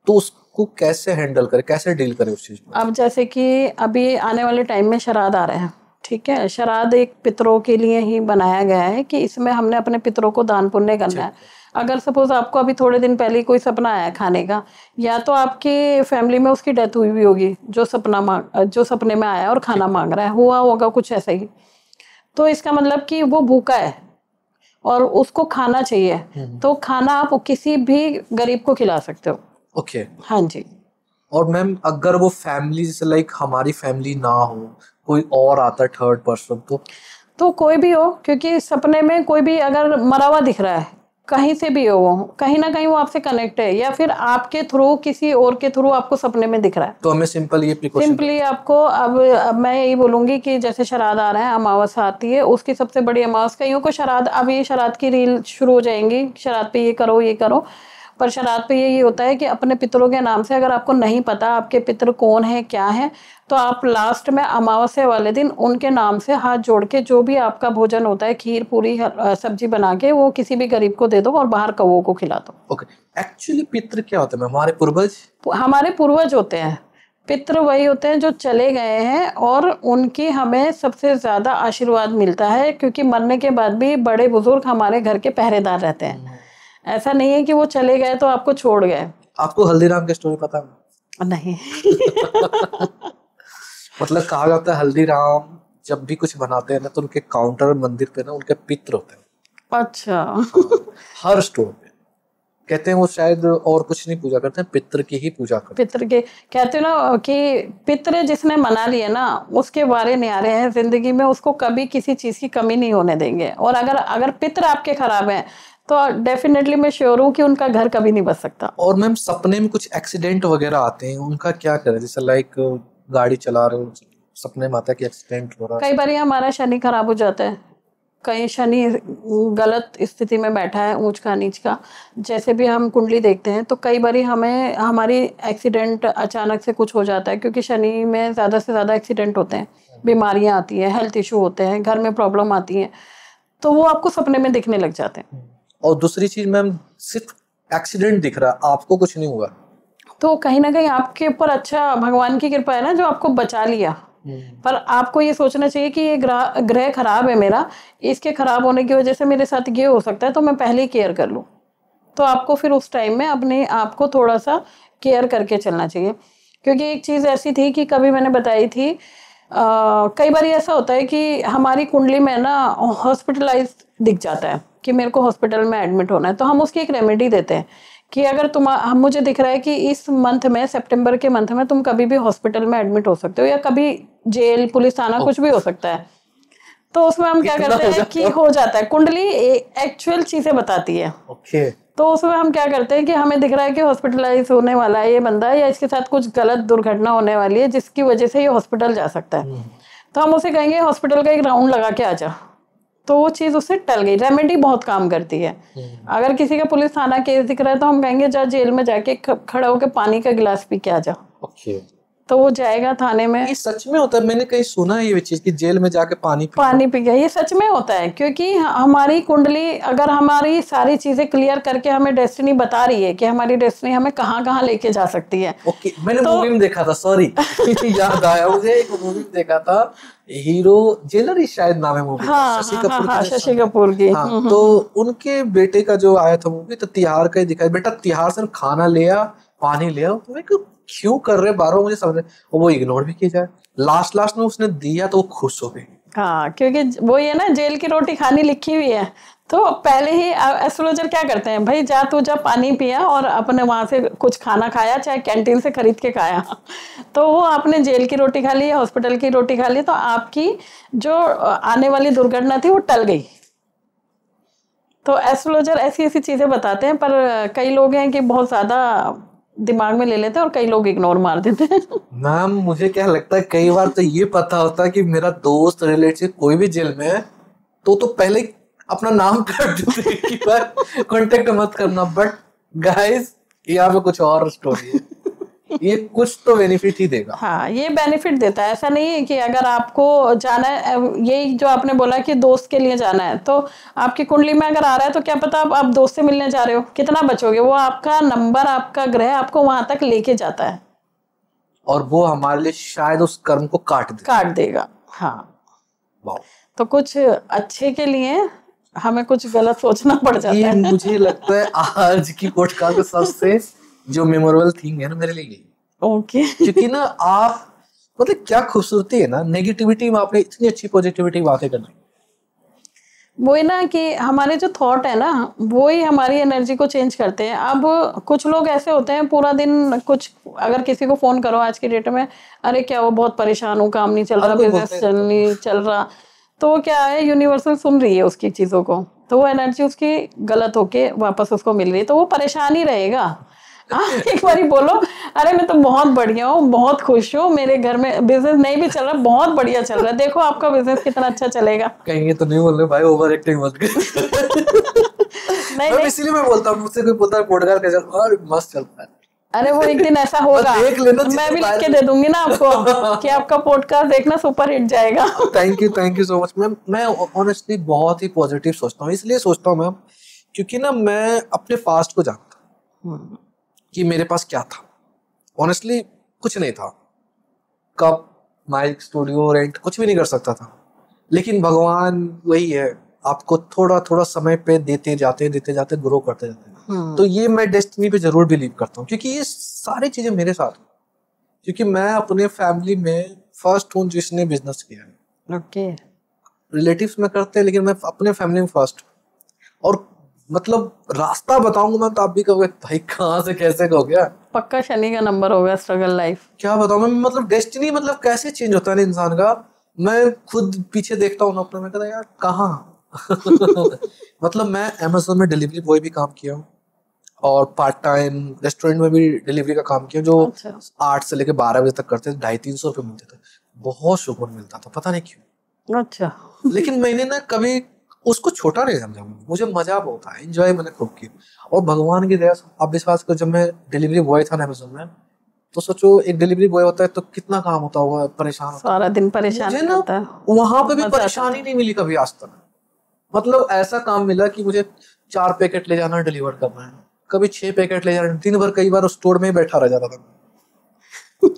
तो उसको कैसे हैंडल करे, कैसे डील करे उस चीज में? अब जैसे कि अभी आने वाले टाइम में श्राद्ध आ रहे हैं, ठीक है। श्राद्ध एक पितरों के लिए ही बनाया गया है कि इसमें हमने अपने पितरों को दान पुण्य करना है। अगर सपोज आपको अभी थोड़े दिन पहले कोई सपना आया खाने का, या तो आपकी फैमिली में उसकी डेथ हुई भी होगी जो सपने में आया और खाना मांग रहा है, हुआ होगा कुछ ऐसा ही, तो इसका मतलब कि वो भूखा है और उसको खाना चाहिए। तो खाना आप किसी भी गरीब को खिला सकते हो। ओके। हाँ जी। और मैम अगर वो फैमिली जैसे लाइक हमारी फैमिली ना हो, कोई और आता है थर्ड पर्सन, तो कोई भी हो, क्योंकि सपने में कोई भी अगर मरा हुआ दिख रहा है, कहीं से भी हो, वो कहीं ना कहीं वो आपसे कनेक्ट है, या फिर आपके थ्रू किसी और के थ्रू आपको सपने में दिख रहा है, तो हमें सिंपली आपको अब मैं यही बोलूंगी कि जैसे श्राद्ध आ रहा है, अमावस्या आती है, उसकी सबसे बड़ी अमावस्या, कईयों को श्राद्ध, अब ये श्राद्ध की रील शुरू हो जाएंगी, श्राद्ध पे ये करो ये करो, पर श्राद्ध पे यही होता है कि अपने पितरों के नाम से, अगर आपको नहीं पता आपके पितर कौन है क्या है, तो आप लास्ट में अमावस्या वाले दिन उनके नाम से हाथ जोड़ के जो भी आपका भोजन होता है, खीर पूरी सब्जी बना के वो किसी भी गरीब को दे दो और बाहर कौवों को खिला दो। ओके। एक्चुअली पितृ क्या होता है? हमारे पूर्वज, हमारे पूर्वज होते हैं। पितृ वही होते हैं जो चले गए हैं और उनकी हमें सबसे ज्यादा आशीर्वाद मिलता है, क्योंकि मरने के बाद भी बड़े बुजुर्ग हमारे घर के पहरेदार रहते हैं। ऐसा नहीं है कि वो चले गए तो आपको छोड़ गए। आपको हल्दीराम की स्टोरी पता है? नहीं। मतलब कहा जाता है हल्दीराम जब भी कुछ बनाते हैं ना तो उनके काउंटर मंदिर पे ना उनके पितृ होते हैं। अच्छा। हाँ, हर स्टोर पे। कहते हैं वो शायद और कुछ नहीं पूजा करते हैं, पितृ की ही पूजा करते पितृ के कहते हो ना कि पितृ जिसने मना लिए ना उसके बारे न्यारे हैं जिंदगी में, उसको कभी किसी चीज की कमी नहीं होने देंगे। और अगर अगर पितृ आपके खराब हैं तो डेफिनेटली मैं श्योर हूँ कि उनका घर कभी नहीं बच सकता। और मैम सपने में कुछ एक्सीडेंट वगैरह आते हैं, उनका क्या करें? जैसे लाइक गाड़ी चला रहे हो, सपने में आता है कि एक्सीडेंट हो रहा है। कई बार हमारा शनि खराब हो जाता है, कहीं शनि गलत स्थिति में बैठा है, ऊंच का नीच का, जैसे भी हम कुंडली देखते हैं तो कई बार हमें हमारी एक्सीडेंट अचानक से कुछ हो जाता है, क्योंकि शनि में ज़्यादा से ज़्यादा एक्सीडेंट होते हैं, बीमारियां आती हैं, हेल्थ इशू होते हैं, घर में प्रॉब्लम आती है, तो वो आपको सपने में दिखने लग जाते हैं। और दूसरी चीज मैम, सिर्फ एक्सीडेंट दिख रहा है, आपको कुछ नहीं हुआ, तो कहीं ना कहीं आपके ऊपर अच्छा भगवान की कृपा है ना जो आपको बचा लिया। पर आपको ये सोचना चाहिए कि ये ग्रह खराब है मेरा, इसके खराब होने की वजह से मेरे साथ ये हो सकता है, तो मैं पहले ही केयर कर लूँ। तो आपको फिर उस टाइम में अपने आप को थोड़ा सा केयर करके चलना चाहिए। क्योंकि एक चीज़ ऐसी थी कि कभी मैंने बताई थी, कई बार ऐसा होता है कि हमारी कुंडली में ना हॉस्पिटलाइज दिख जाता है कि मेरे को हॉस्पिटल में एडमिट होना है, तो हम उसकी एक रेमेडी देते हैं कि अगर हम मुझे दिख रहा है कि इस मंथ में, सितंबर के मंथ में तुम कभी भी हॉस्पिटल में एडमिट हो सकते हो, या कभी जेल पुलिस थाना कुछ भी हो सकता है, तो उसमें हम क्या करते हैं कि हो जाता है, कुंडली एक्चुअल चीजें बताती है। ओके। तो उसमें हम क्या करते हैं कि हमें दिख रहा है कि हॉस्पिटलाइज होने वाला है ये बंदा, या इसके साथ कुछ गलत दुर्घटना होने वाली है जिसकी वजह से ये हॉस्पिटल जा सकता है, तो हम उसे कहेंगे हॉस्पिटल का एक राउंड लगा के आ जा, तो वो चीज़ उससे टल गई। रेमेडी बहुत काम करती है। अगर किसी का पुलिस थाना केस दिख रहा है तो हम कहेंगे जा जेल में जाके खड़ा होकर पानी का गिलास पी के आ जा, ओके। तो वो जाएगा थाने में। ये सच में होता है? मैंने कहीं सुना है ये चीज कि जेल में जाके पानी पी गया, ये सच में होता है। क्योंकि हमारी कुंडली अगर हमारी सारी चीजें क्लियर करके हमें डेस्टिनी बता रही है कि हमारी डेस्टिनी हमें कहाँ कहाँ लेके जा सकती है। ओके, मैंने मूवी में देखा था, सॉरी याद आया मुझे, एक मूवी में देखा था, हीरो जेलर ही शायद नाम है मूवी। हाँ, शशि हाँ, कपूर हाँ, की शशि कपूर की। हाँ, तो उनके बेटे का जो आया था मूवी, तो तिहाड़ का ही दिखाया, बेटा तिहाड़ से खाना ले आ, पानी ले आओ, तो मैं क्यों कर रहे बारह, मुझे समझ, वो इग्नोर भी किया जाए, लास्ट में उसने दिया तो वो खुश हो गई। हाँ, क्योंकि वो ये ना जेल की रोटी खानी लिखी हुई है, तो पहले ही एस्ट्रोलॉजर क्या करते हैं, भाई जा तू जा पानी पिया और अपने वहां से कुछ खाना खाया, चाहे कैंटीन से खरीद के खाया, तो वो आपने जेल की रोटी खा ली, हॉस्पिटल की रोटी खा ली, तो आपकी जो आने वाली दुर्घटना थी वो टल गई। तो एस्ट्रोलॉजर ऐसी ऐसी चीजें बताते हैं, पर कई लोग हैं कि बहुत ज्यादा दिमाग में ले लेते हैं और कई लोग इग्नोर मार देते हैं। मैम मुझे क्या लगता है, कई बार तो ये पता होता है कि मेरा दोस्त रिलेटिव कोई भी जेल में है, तो पहले अपना नाम काट देते कि भाई कांटेक्ट मत करना, बट गाइस यहाँ पे कुछ और स्टोरी है, ये कुछ तो बेनिफिट ही देगा। हाँ, ये बेनिफिट देता है। ऐसा नहीं है कि अगर आपको जाना है, यही जो आपने बोला कि दोस्त के लिए जाना है, तो आपकी कुंडली में अगर आ रहा है तो क्या पता आप दोस्त से मिलने जा रहे हो, कितना बचोगे, वो आपका नंबर, आपका ग्रह आपको वहां तक लेके जाता है, और वो हमारे लिए शायद उस कर्म को काट देगा। हाँ, वाह। तो कुछ अच्छे के लिए हमें कुछ गलत सोचना पड़ जाता ये है। मुझे लगता है आज की पॉडकास्ट का सबसे जो मेमोरेबल थिंग है ना मेरे लिए, ओके। क्योंकि ना आप मतलब क्या खूबसूरती है ना, नेगेटिविटी में आपने इतनी अच्छी पॉजिटिविटी बातें करनी। वही ना कि हमारे जो थॉट है ना वो ही हमारी एनर्जी को चेंज करते हैं। अब कुछ लोग ऐसे होते हैं पूरा दिन कुछ, अगर किसी को फोन करो आज की डेट में, अरे क्या वो बहुत परेशान हूँ, काम नहीं चल रहा, बिजनेस नहीं चल रहा, तो वो क्या है, यूनिवर्सल सुन रही है उसकी चीजों को, तो वो एनर्जी उसकी गलत होके वापस उसको मिल रही है, तो वो परेशान ही रहेगा। आप एक बार बोलो, अरे मैं तो बहुत बढ़िया हूँ, बहुत खुश हूँ, मेरे घर में बिजनेस नहीं भी चल रहा, बहुत बढ़िया चल रहा है, देखो आपका बिजनेस कितना अच्छा चलेगा। कहेंगे तो नहीं बोल रहे भाई, ओवर एक्टिंग मत कर। नहीं, इसीलिए मैं बोलता हूँ, मुझसे कोई बोलता है पॉडकास्ट कैसा, और मस्त चलता है। अरे वो एक दिन ऐसा होगा, देख लेना, मैं भी लिख के दे दूंगी ना आपको कि आपका पॉडकास्ट देखना सुपर हिट जाएगा। Thank you so much ma'am. मैं ऑनेस्टली बहुत ही पॉजिटिव सोचता हूँ, इसलिए सोचता हूँ मैम क्योंकि ना मैं अपने पास्ट को जानता हूँ कि मेरे पास क्या था। ऑनेस्टली कुछ नहीं था, कब माइक स्टूडियो रेंट कुछ भी नहीं कर सकता था, लेकिन भगवान वही है, आपको थोड़ा थोड़ा समय पे देते जाते ग्रो करते जाते हैं। तो ये मैं डेस्टिनी पे जरूर बिलीव करता हूँ, क्योंकि ये सारी चीजें मेरे साथ, क्योंकि मैं अपने फैमिली में फर्स्ट हूँ जिसने बिजनेस किया है। ओके। रिलेटिव्स में करते हैं लेकिन मैं अपने फैमिली में फर्स्ट। और मतलब रास्ता बताऊंगा मैं तो आप भी कहोगे भाई कहाँ से कैसे हो गया। पक्का शनि का नंबर होगा स्ट्रगल लाइफ। क्या बताऊं मैं, मतलब डेस्टिनी मतलब कैसे चेंज होता है ना इंसान का। मैं खुद पीछे देखता हूँ अपना, मैं कहता यार कहाँ मतलब मैं अमेज़न में डिलीवरी बॉय भी काम किया हूँ और पार्ट टाइम रेस्टोरेंट में भी डिलीवरी का काम किया, जो अच्छा 8 से लेके 12 बजे तक करते थे, 250-300 रुपये मिलते थे। बहुत सुकून मिलता था, पता नहीं क्यों। अच्छा। लेकिन मैंने ना कभी उसको छोटा नहीं समझा, मुझे मजा बहुत आया, एंजॉय मैंने खूब किया। और भगवान की दया से आप विश्वास करो, जब मैं डिलीवरी बॉय था ना अमेज़न में, तो सोचो एक डिलीवरी बॉय होता है तो कितना काम होता होगा, परेशान होता सारा दिन है। परेशान मुझे ना रहता है। वहां पे भी मजा आता परेशानी था। नहीं मिली कभी आज तक। मतलब ऐसा काम मिला कि मुझे 4 पैकेट ले जाना, डिलीवर करना है, कभी 6 पैकेट ले जाना, दिन भर कई बार उस स्टोर में ही बैठा रह जाता था।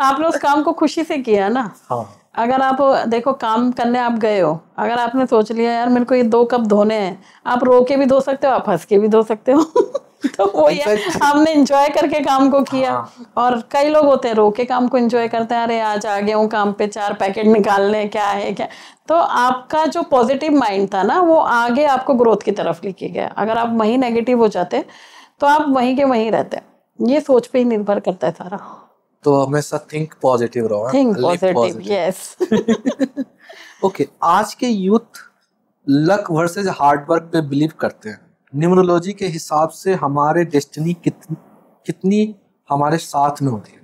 आपने उस काम को खुशी से किया ना। हाँ अगर आप देखो काम करने आप गए हो, अगर आपने सोच लिया यार मेरे को ये 2 कप धोने हैं, आप रो के भी धो सकते हो, आप हंस के भी धो सकते हो तो वो ये इनफैक्ट हमने एंजॉय करके काम को किया। हाँ और कई लोग होते हैं रो के काम को एंजॉय करते हैं, अरे आज आ गया हूँ काम पे 4 पैकेट निकालने, क्या है क्या। तो आपका जो पॉजिटिव माइंड था ना वो आगे आपको ग्रोथ की तरफ लेके गया। अगर आप वहीं नेगेटिव हो जाते तो आप वहीं के वहीं रहते। ये सोच पे ही निर्भर करता है सारा। तो हमेशा थिंक पॉजिटिव रहो, think live positive, positive. Yes. Okay, आज के youth luck versus hard work पे बिलीव करते हैं। न्यूमरोलॉजी के हिसाब से हमारे डेस्टिनी कितनी हमारे साथ में होती है।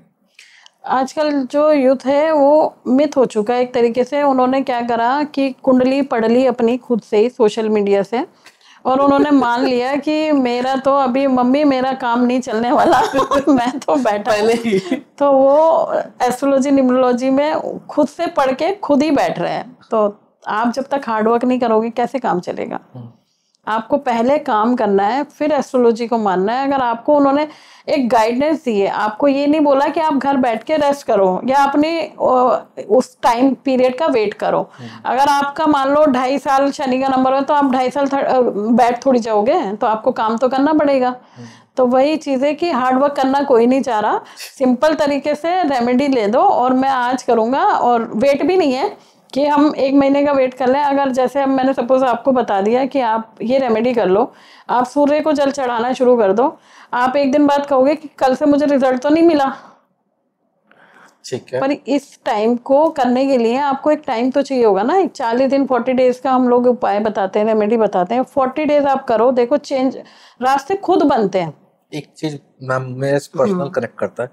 आजकल जो यूथ है वो मिथ हो चुका है एक तरीके से। उन्होंने क्या करा कि कुंडली पढ़ ली अपनी खुद से ही सोशल मीडिया से, और उन्होंने मान लिया कि मेरा तो अभी मम्मी मेरा काम नहीं चलने वाला मैं तो बैठा पहले हूँ। ही तो वो एस्ट्रोलॉजी न्यूमरोलॉजी में खुद से पढ़ के खुद ही बैठ रहे हैं। तो आप जब तक हार्डवर्क नहीं करोगे कैसे काम चलेगा। आपको पहले काम करना है फिर एस्ट्रोलॉजी को मानना है। अगर आपको उन्होंने एक गाइडेंस दी है, आपको ये नहीं बोला कि आप घर बैठ के रेस्ट करो या अपने उस टाइम पीरियड का वेट करो। अगर आपका मान लो 2.5 साल शनि का नंबर है तो आप 2.5 साल बैठ थोड़ी जाओगे, तो आपको काम तो करना पड़ेगा। तो वही चीज़ है कि हार्ड वर्क करना कोई नहीं चाह रहा, सिंपल तरीके से रेमेडी ले दो और मैं आज करूँगा। और वेट भी नहीं है कि हम 1 महीने का वेट कर लें। अगर जैसे अब मैंने सपोज आपको बता दिया कि आप ये रेमेडी कर लो, आप सूर्य को जल चढ़ाना शुरू कर दो, आप 1 दिन बाद कहोगे कि कल से मुझे रिजल्ट तो नहीं मिला। ठीक है। पर इस टाइम को करने के लिए आपको एक टाइम तो चाहिए होगा ना। एक 40 दिन 40 डेज का हम लोग उपाय बताते हैं, रेमेडी बताते हैं। 40 डेज आप करो, देखो चेंज, रास्ते खुद बनते हैं। एक चीज मैम मेरे पर्सनल कनेक्ट करता है,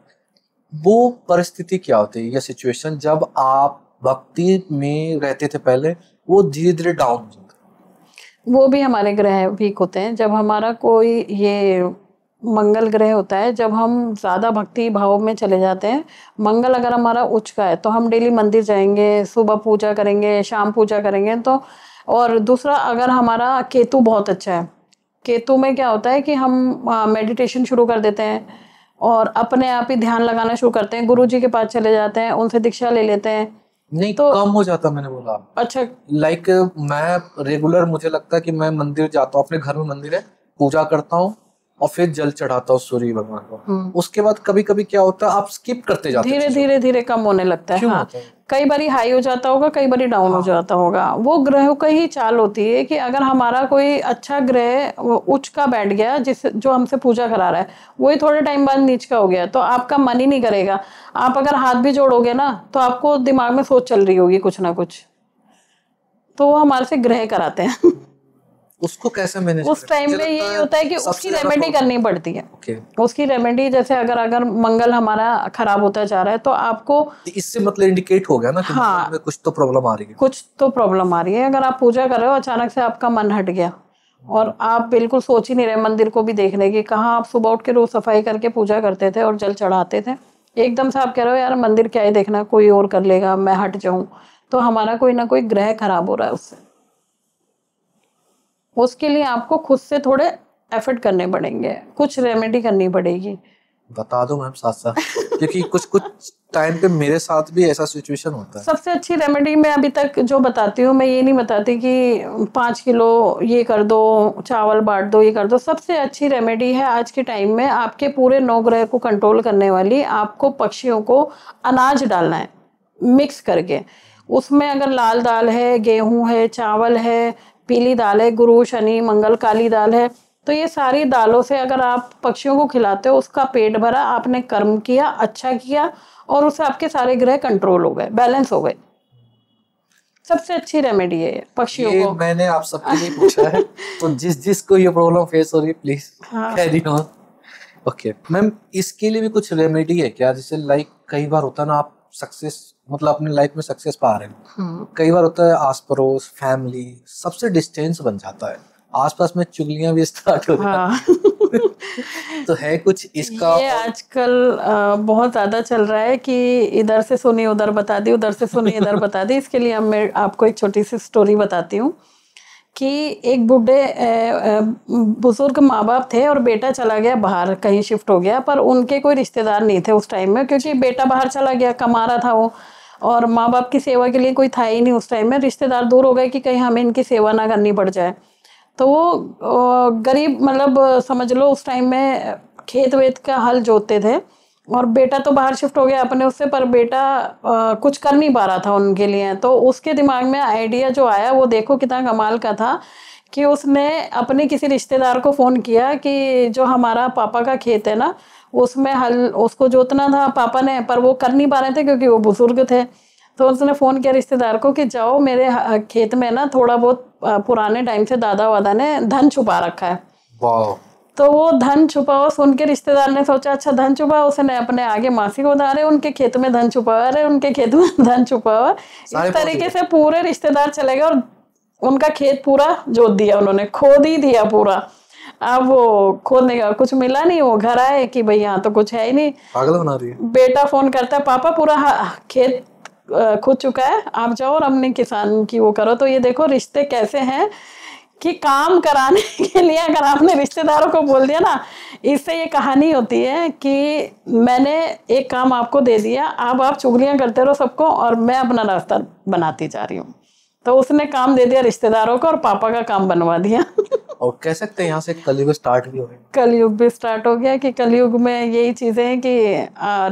वो परिस्थिति क्या होती है या सिचुएशन जब आप भक्ति में रहते थे पहले, वो धीरे धीरे डाउन हो जाता है। वो भी हमारे ग्रह वीक होते हैं। जब हमारा कोई ये मंगल ग्रह होता है, जब हम ज़्यादा भक्ति भाव में चले जाते हैं, मंगल अगर हमारा उच्च का है तो हम डेली मंदिर जाएंगे, सुबह पूजा करेंगे, शाम पूजा करेंगे। तो और दूसरा अगर हमारा केतु बहुत अच्छा है, केतु में क्या होता है कि हम मेडिटेशन शुरू कर देते हैं और अपने आप ही ध्यान लगाना शुरू करते हैं, गुरुजी के पास चले जाते हैं, उनसे दीक्षा ले लेते हैं। नहीं तो कम हो जाता, मैंने बोला। अच्छा लाइक मैं रेगुलर, मुझे लगता है कि मैं मंदिर जाता हूँ, अपने घर में मंदिर है, पूजा करता हूँ और फिर जल चढ़ाता हूँ सूर्य भगवान को। उसके बाद कभी कभी क्या होता है, आप स्किप करते जाते धीरे हैं। धीरे धीरे कम होने लगता है। क्यों हाँ, होता है? कई बारी हाई हो जाता होगा, कई बारी डाउन हो जाता होगा। वो ग्रहों का ही चाल होती है कि अगर हमारा कोई अच्छा ग्रह उच्च का बैठ गया, जिस जो हमसे पूजा करा रहा है, वही थोड़े टाइम बाद नीच का हो गया, तो आपका मन ही नहीं करेगा। आप अगर हाथ भी जोड़ोगे ना तो आपको दिमाग में सोच चल रही होगी कुछ ना कुछ। तो वो हमारे से ग्रह कराते हैं उसको कैसे मैनेज उस टाइम में यही होता है कि उसकी रेमेडी करनी पड़ती है। उसकी रेमेडी जैसे अगर मंगल हमारा खराब होता जा रहा है तो आपको इससे मतलब इंडिकेट हो गया ना कि हाँ, में कुछ तो प्रॉब्लम आ रही है। कुछ तो प्रॉब्लम आ रही है। अगर आप पूजा कर रहे हो, अचानक से आपका मन हट गया और आप बिल्कुल सोच ही नहीं रहे मंदिर को भी देखने की, कहाँ आप सुबह उठ के रोज सफाई करके पूजा करते थे और जल चढ़ाते थे, एकदम से आप कह रहे हो यार मंदिर क्या ही देखना, कोई और कर लेगा, मैं हट जाऊं, तो हमारा कोई ना कोई ग्रह खराब हो रहा है उससे। उसके लिए आपको खुद से थोड़े एफर्ट करने पड़ेंगे, कुछ रेमेडी करनी पड़ेगी। बता दो मैम साथ साथ, क्योंकि कुछ टाइम पे मेरे साथ भी ऐसा सिचुएशन होता है। सबसे अच्छी रेमेडी मैं अभी तक जो बताती हूँ, मैं ये नहीं बताती कि 5 किलो ये कर दो, चावल बांट दो, ये कर दो। सबसे अच्छी रेमेडी है आज के टाइम में आपके पूरे 9 ग्रह को कंट्रोल करने वाली, आपको पक्षियों को अनाज डालना है मिक्स करके। उसमें अगर लाल दाल है, गेहूं है, चावल है, पीली दाल है, गुरु शनि मंगल काली दाल है। तो ये सारी दालों से अगर आप पक्षियों को खिलाते हो, उसका पेट भरा, आपने कर्म किया, अच्छा किया, और उससे आपके सारे ग्रह कंट्रोल हो गए, बैलेंस हो गए। सबसे अच्छी रेमेडी है पक्षियों ये को। मैंने आप सबके लिए पूछा है, तो जिस को ये प्रॉब्लम फेस हो रही है please carry on. Okay ma'am, इसके लिए भी कुछ रेमेडी है क्या? जैसे लाइक कई बार होता है ना, आप सक्सेस मतलब अपने लाइफ में सक्सेस पा रहे हैं, कई बार होता है आस पड़ोस फैमिली सबसे डिस्टेंस बन जाता है, आसपास में चुगलियां भी स्टार्ट हो जाती हैं। तो है कुछ इसका? ये आजकल बहुत ज्यादा चल रहा है कि इधर से सुनी उधर बता दी, उधर से सुनी इधर बता दी। इसके लिए मैं आपको एक छोटी सी स्टोरी बताती हूँ कि एक बूढ़े बुजुर्ग माँ बाप थे और बेटा चला गया बाहर, कहीं शिफ्ट हो गया, पर उनके कोई रिश्तेदार नहीं थे उस टाइम में, क्योंकि बेटा बाहर चला गया, कमा रहा था वो, और माँ बाप की सेवा के लिए कोई था ही नहीं उस टाइम में। रिश्तेदार दूर हो गए कि कहीं हमें इनकी सेवा ना करनी पड़ जाए। तो वो गरीब, मतलब समझ लो उस टाइम में खेत वेत का हल जोतते थे, और बेटा तो बाहर शिफ्ट हो गया अपने उससे, पर बेटा कुछ कर नहीं पा रहा था उनके लिए। तो उसके दिमाग में आइडिया जो आया वो देखो कितना कमाल का था, कि उसने अपने किसी रिश्तेदार को फ़ोन किया कि जो हमारा पापा का खेत है ना, उसमें हल उसको जोतना था पापा ने, पर वो कर नहीं पा रहे थे क्योंकि वो बुजुर्ग थे। तो उसने फ़ोन किया रिश्तेदार को कि जाओ मेरे खेत में ना थोड़ा बहुत पुराने टाइम से दादा वादा ने धन छुपा रखा है। वाह। तो वो धन छुपा हुआ सुन के रिश्तेदार ने सोचा अच्छा धन छुपा, उसने अपने आगे मासी को बता रहे उनके खेत में धन छुपा हुआ, अरे उनके खेत में धन छुपा हुआ। इस तरीके से पूरे रिश्तेदार चले गए और उनका खेत पूरा जोत दिया, उन्होंने खोद ही दिया पूरा। अब वो खोदने का कुछ मिला नहीं, वो घर आए कि भाई यहाँ तो कुछ है ही नहीं। पागल बना रही है। बेटा फोन करता है, पापा पूरा खेत खुद चुका है, आप जाओ और अपने किसान की वो करो। तो ये देखो रिश्ते कैसे हैं कि काम कराने के लिए अगर आपने रिश्तेदारों को बोल दिया ना, इससे ये कहानी होती है कि मैंने एक काम आपको दे दिया, अब आप चुगलियां करते रहो सबको और मैं अपना रास्ता बनाती जा रही हूँ। तो उसने काम दे दिया रिश्तेदारों को और पापा का काम बनवा दिया। और कह सकते हैं यहाँ से कलयुग स्टार्ट भी हो गया। कलयुग भी स्टार्ट हो गया कि कलयुग में यही चीजें हैं कि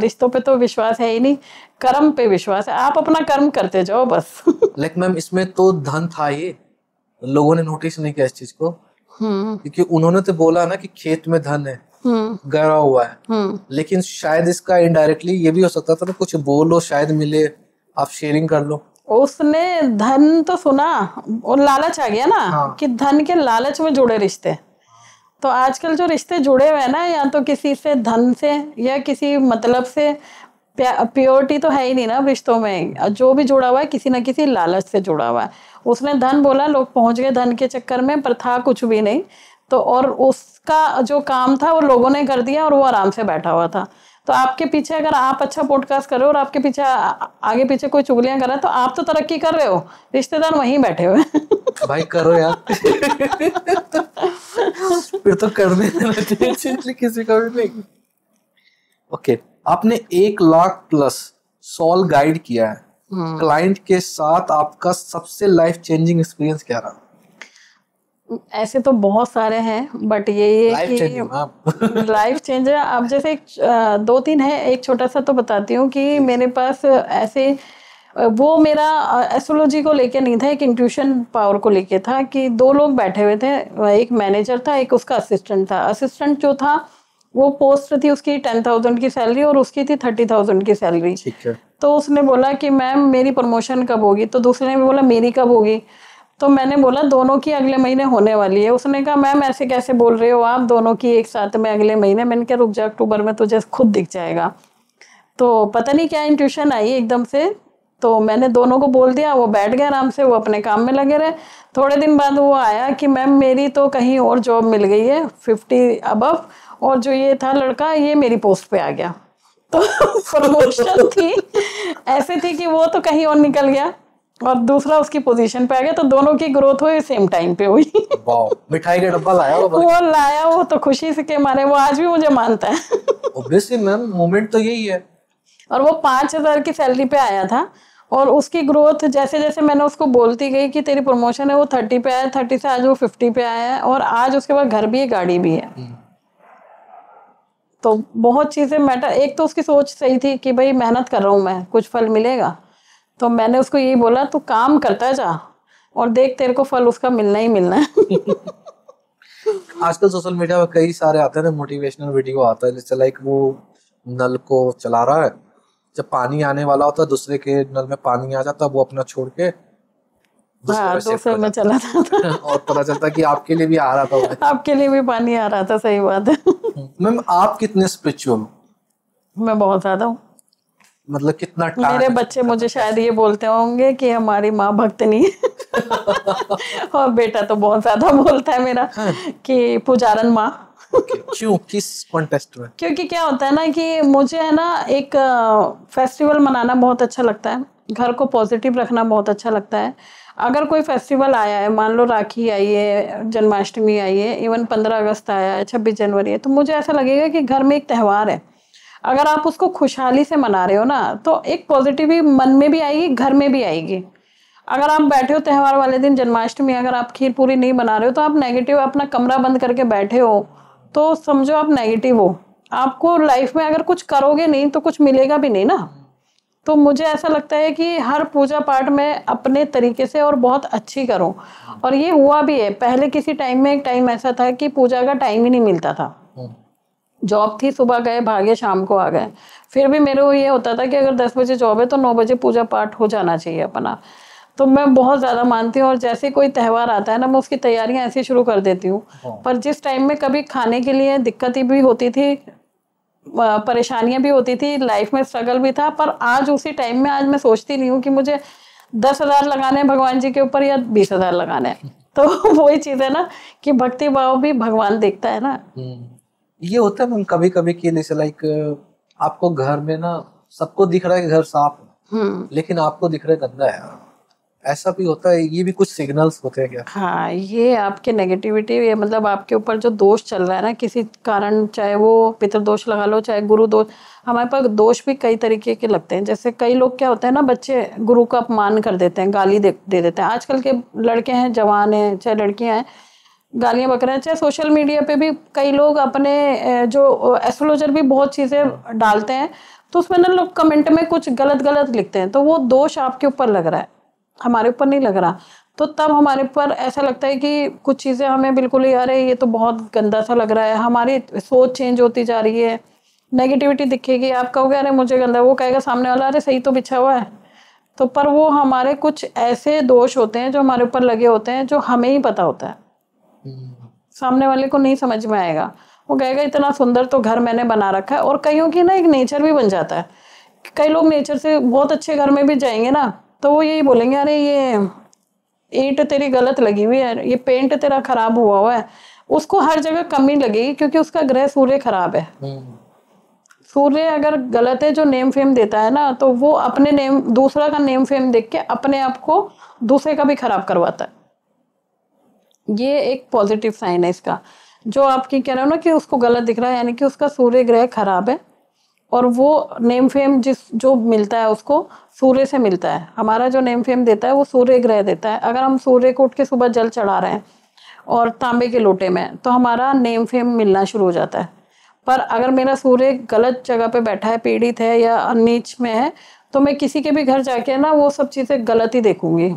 रिश्तों पे तो विश्वास है ही नहीं, कर्म पे विश्वास है। आप अपना कर्म करते जाओ बस। लाइक मैम इसमें तो धन था, ये लोगों ने नोटिस नहीं किया इस चीज को, क्योंकि उन्होंने तो बोला ना कि खेत में धन है, गहरा हुआ है, लेकिन शायद इसका इनडायरेक्टली ये भी हो सकता था ना, कुछ बोलो शायद मिले, आप शेयरिंग कर लो। उसने धन तो सुना और लालच आ गया ना। हाँ। कि धन के लालच में जुड़े रिश्ते। तो आजकल जो रिश्ते जुड़े हुए हैं ना, या तो किसी से धन से या किसी मतलब से, प्योरिटी तो है ही नहीं ना रिश्तों में। जो भी जुड़ा हुआ है किसी ना किसी लालच से जुड़ा हुआ है। उसने धन बोला, लोग पहुंच गए धन के चक्कर में, पर था कुछ भी नहीं। तो और उसका जो काम था वो लोगों ने कर दिया और वो आराम से बैठा हुआ था। तो आपके पीछे अगर आप अच्छा पॉडकास्ट कर रहे हो और आपके पीछे आगे पीछे कोई चुगलियां कर रहा है, तो आप तो तरक्की कर रहे हो, रिश्तेदार वहीं बैठे हुए। भाई करो यार। फिर तो करने देना चाहिए किसी का भी नहीं। ओके, आपने 1 लाख प्लस सॉल गाइड किया है क्लाइंट के साथ, आपका सबसे लाइफ चेंजिंग एक्सपीरियंस क्या रहा? ऐसे तो बहुत सारे हैं, बट ये लाइफ चेंजर अब जैसे 2-3 है। एक छोटा सा तो बताती हूँ कि मेरे पास ऐसे, वो मेरा एस्ट्रोलॉजी को लेके नहीं था, एक इंट्यूशन पावर को लेके था। कि 2 लोग बैठे हुए थे, एक मैनेजर था, एक उसका असिस्टेंट था। असिस्टेंट जो था वो पोस्ट थी उसकी 10,000 की सैलरी और उसकी थी 30,000 की सैलरी। ठीक है। तो उसने बोला कि मैम मेरी प्रमोशन कब होगी? तो दूसरे ने भी बोला मेरी कब होगी? तो मैंने बोला दोनों की अगले महीने होने वाली है। उसने कहा मैम ऐसे कैसे बोल रहे हो आप, दोनों की एक साथ में अगले महीने? मैंने कहा रुक जा, अक्टूबर में तुझे खुद दिख जाएगा। तो पता नहीं क्या इंट्यूशन आई एकदम से, तो मैंने दोनों को बोल दिया। वो बैठ गए आराम से, वो अपने काम में लगे रहे। थोड़े दिन बाद वो आया कि मैम मेरी तो कहीं और जॉब मिल गई है 50 अबव, और जो ये था लड़का ये मेरी पोस्ट पे आ गया। तो प्रमोशन थी ऐसे थी कि वो तो कहीं और निकल गया और दूसरा उसकी पोजीशन पे आ गया। तो दोनों की ग्रोथ हुई सेम टाइम पे हुई। मिठाई का डब्बा लाया वो लाया, वो तो खुशी से के मारे, वो आज भी मुझे मानता है। ऑब्वियसली मैम, मोमेंट तो यही है। और वो 5,000 की सैलरी पे आया था और उसकी ग्रोथ जैसे जैसे मैंने उसको बोलती गई कि तेरी प्रमोशन है, वो 30 पे आया, 30 से आज वो 50 पे आया है और आज उसके पास घर भी है, गाड़ी भी है। तो बहुत चीजें मैटर। एक तो उसकी सोच सही थी कि भाई मेहनत कर रहा हूँ मैं, कुछ फल मिलेगा। तो मैंने उसको यही बोला तू काम करता जा, और देख तेरे को फल उसका मिलना ही मिलना है। आजकल सोशल मीडिया पे कई सारे आते हैं ना मोटिवेशनल वीडियो आता है, जैसे लाइक वो नल को चला रहा है, जब पानी आने वाला होता है दूसरे के नल में पानी आ जाता है, वो अपना छोड़ के दूसरे हाँ, में शिफ्ट दूसरे हो में जाता चला था। है। और पता चलता है कि आपके लिए भी आ रहा था वो। आपके लिए भी पानी आ रहा था, सही बात है। मैम आप कितने स्पिरिचुअल हो? मैं बहुत ज्यादा हूँ। मतलब कितना मेरे टाइम बच्चे मुझे शायद ये बोलते होंगे कि हमारी माँ भक्तनी है। और बेटा तो बहुत ज्यादा बोलता है मेरा कि पुजारन माँ। क्यों, किस कॉन्टेस्ट में? क्योंकि क्या होता है ना कि मुझे है ना एक फेस्टिवल मनाना बहुत अच्छा लगता है, घर को पॉजिटिव रखना बहुत अच्छा लगता है। अगर कोई फेस्टिवल आया है, मान लो राखी आई है, जन्माष्टमी आई है, इवन 15 अगस्त आया है, 26 जनवरी है, तो मुझे ऐसा लगेगा कि घर में एक त्यौहार है। अगर आप उसको खुशहाली से मना रहे हो ना, तो एक पॉजिटिविटी मन में भी आएगी, घर में भी आएगी। अगर आप बैठे हो त्यौहार वाले दिन, जन्माष्टमी, अगर आप खीर पूरी नहीं बना रहे हो, तो आप नेगेटिव, अपना कमरा बंद करके बैठे हो, तो समझो आप नेगेटिव हो। आपको लाइफ में अगर कुछ करोगे नहीं तो कुछ मिलेगा भी नहीं ना। तो मुझे ऐसा लगता है कि हर पूजा पाठ में अपने तरीके से और बहुत अच्छी करूं। और ये हुआ भी है। पहले किसी टाइम में, एक टाइम ऐसा था कि पूजा का टाइम ही नहीं मिलता था। जॉब थी, सुबह गए, भागे, शाम को आ गए। फिर भी मेरे को ये होता था कि अगर 10 बजे जॉब है तो 9 बजे पूजा पाठ हो जाना चाहिए अपना। तो मैं बहुत ज़्यादा मानती हूँ, और जैसे कोई त्यौहार आता है ना, मैं उसकी तैयारियां ऐसे शुरू कर देती हूँ। पर जिस टाइम में कभी खाने के लिए दिक्कत भी होती थी, परेशानियां भी होती थी, लाइफ में स्ट्रगल भी था, पर आज उसी टाइम में, आज मैं सोचती नहीं हूँ कि मुझे 10,000 लगाने हैं भगवान जी के ऊपर या 20,000 लगाने हैं। तो वही चीज़ है ना कि भक्ति भाव भी भगवान देखता है ना। ये होता है मैम कभी कभी कि जैसे लाइक आपको घर में ना सबको दिख रहा है कि घर साफ है, लेकिन आपको दिख रहा है गंदा है, ऐसा भी होता है? ये भी कुछ सिग्नल्स होते हैं क्या? हाँ, ये आपके नेगेटिविटी, ये मतलब आपके ऊपर जो दोष चल रहा है ना किसी कारण, चाहे वो पितृदोष लगा लो, चाहे गुरु दोष। हमारे पास दोष भी कई तरीके के लगते हैं। जैसे कई लोग क्या होते हैं ना, बच्चे गुरु का अपमान कर देते हैं, गाली दे देते हैं। आजकल के लड़के हैं, जवान हैं, चाहे लड़कियां हैं, गालियां बक रहे हैं। चाहे सोशल मीडिया पे भी कई लोग अपने जो एस्ट्रोलॉजर भी बहुत चीज़ें डालते हैं, तो उसमें ना लोग कमेंट में कुछ गलत गलत लिखते हैं, तो वो दोष आपके ऊपर लग रहा है, हमारे ऊपर नहीं लग रहा। तो तब हमारे ऊपर ऐसा लगता है कि कुछ चीज़ें हमें बिल्कुल ही, अरे ये तो बहुत गंदा सा लग रहा है। हमारी सोच चेंज होती जा रही है, नेगेटिविटी दिखेगी। आप कहोगे अरे मुझे गंदा, वो कहेगा सामने वाला अरे सही तो बिछा हुआ है। तो पर वो हमारे कुछ ऐसे दोष होते हैं जो हमारे ऊपर लगे होते हैं, जो हमें ही पता होता है, सामने वाले को नहीं समझ में आएगा। वो कहेगा इतना सुंदर तो घर मैंने बना रखा है। और कईयों की ना एक नेचर भी बन जाता है। कई लोग नेचर से बहुत अच्छे घर में भी जाएंगे ना, तो वो यही बोलेंगे अरे ये ईंट तेरी गलत लगी हुई है, ये पेंट तेरा खराब हुआ हुआ है। उसको हर जगह कमी लगेगी, क्योंकि उसका ग्रह सूर्य खराब है। सूर्य अगर गलत है, जो नेम फेम देता है ना, तो वो अपने नेम, दूसरा का नेम फेम देख के अपने आप को दूसरे का भी खराब करवाता है। ये एक पॉजिटिव साइन है इसका। जो आपकी कह रहे हो ना कि उसको गलत दिख रहा है, यानी कि उसका सूर्य ग्रह खराब है, और वो नेम फेम जो मिलता है उसको सूर्य से मिलता है। हमारा जो नेम फेम देता है वो सूर्य ग्रह देता है। अगर हम सूर्य को उठ के सुबह जल चढ़ा रहे हैं और तांबे के लोटे में, तो हमारा नेम फेम मिलना शुरू हो जाता है। पर अगर मेरा सूर्य गलत जगह पे बैठा है, पीड़ित है या नीच में है, तो मैं किसी के भी घर जाके ना वो सब चीज़ें गलत ही देखूंगी,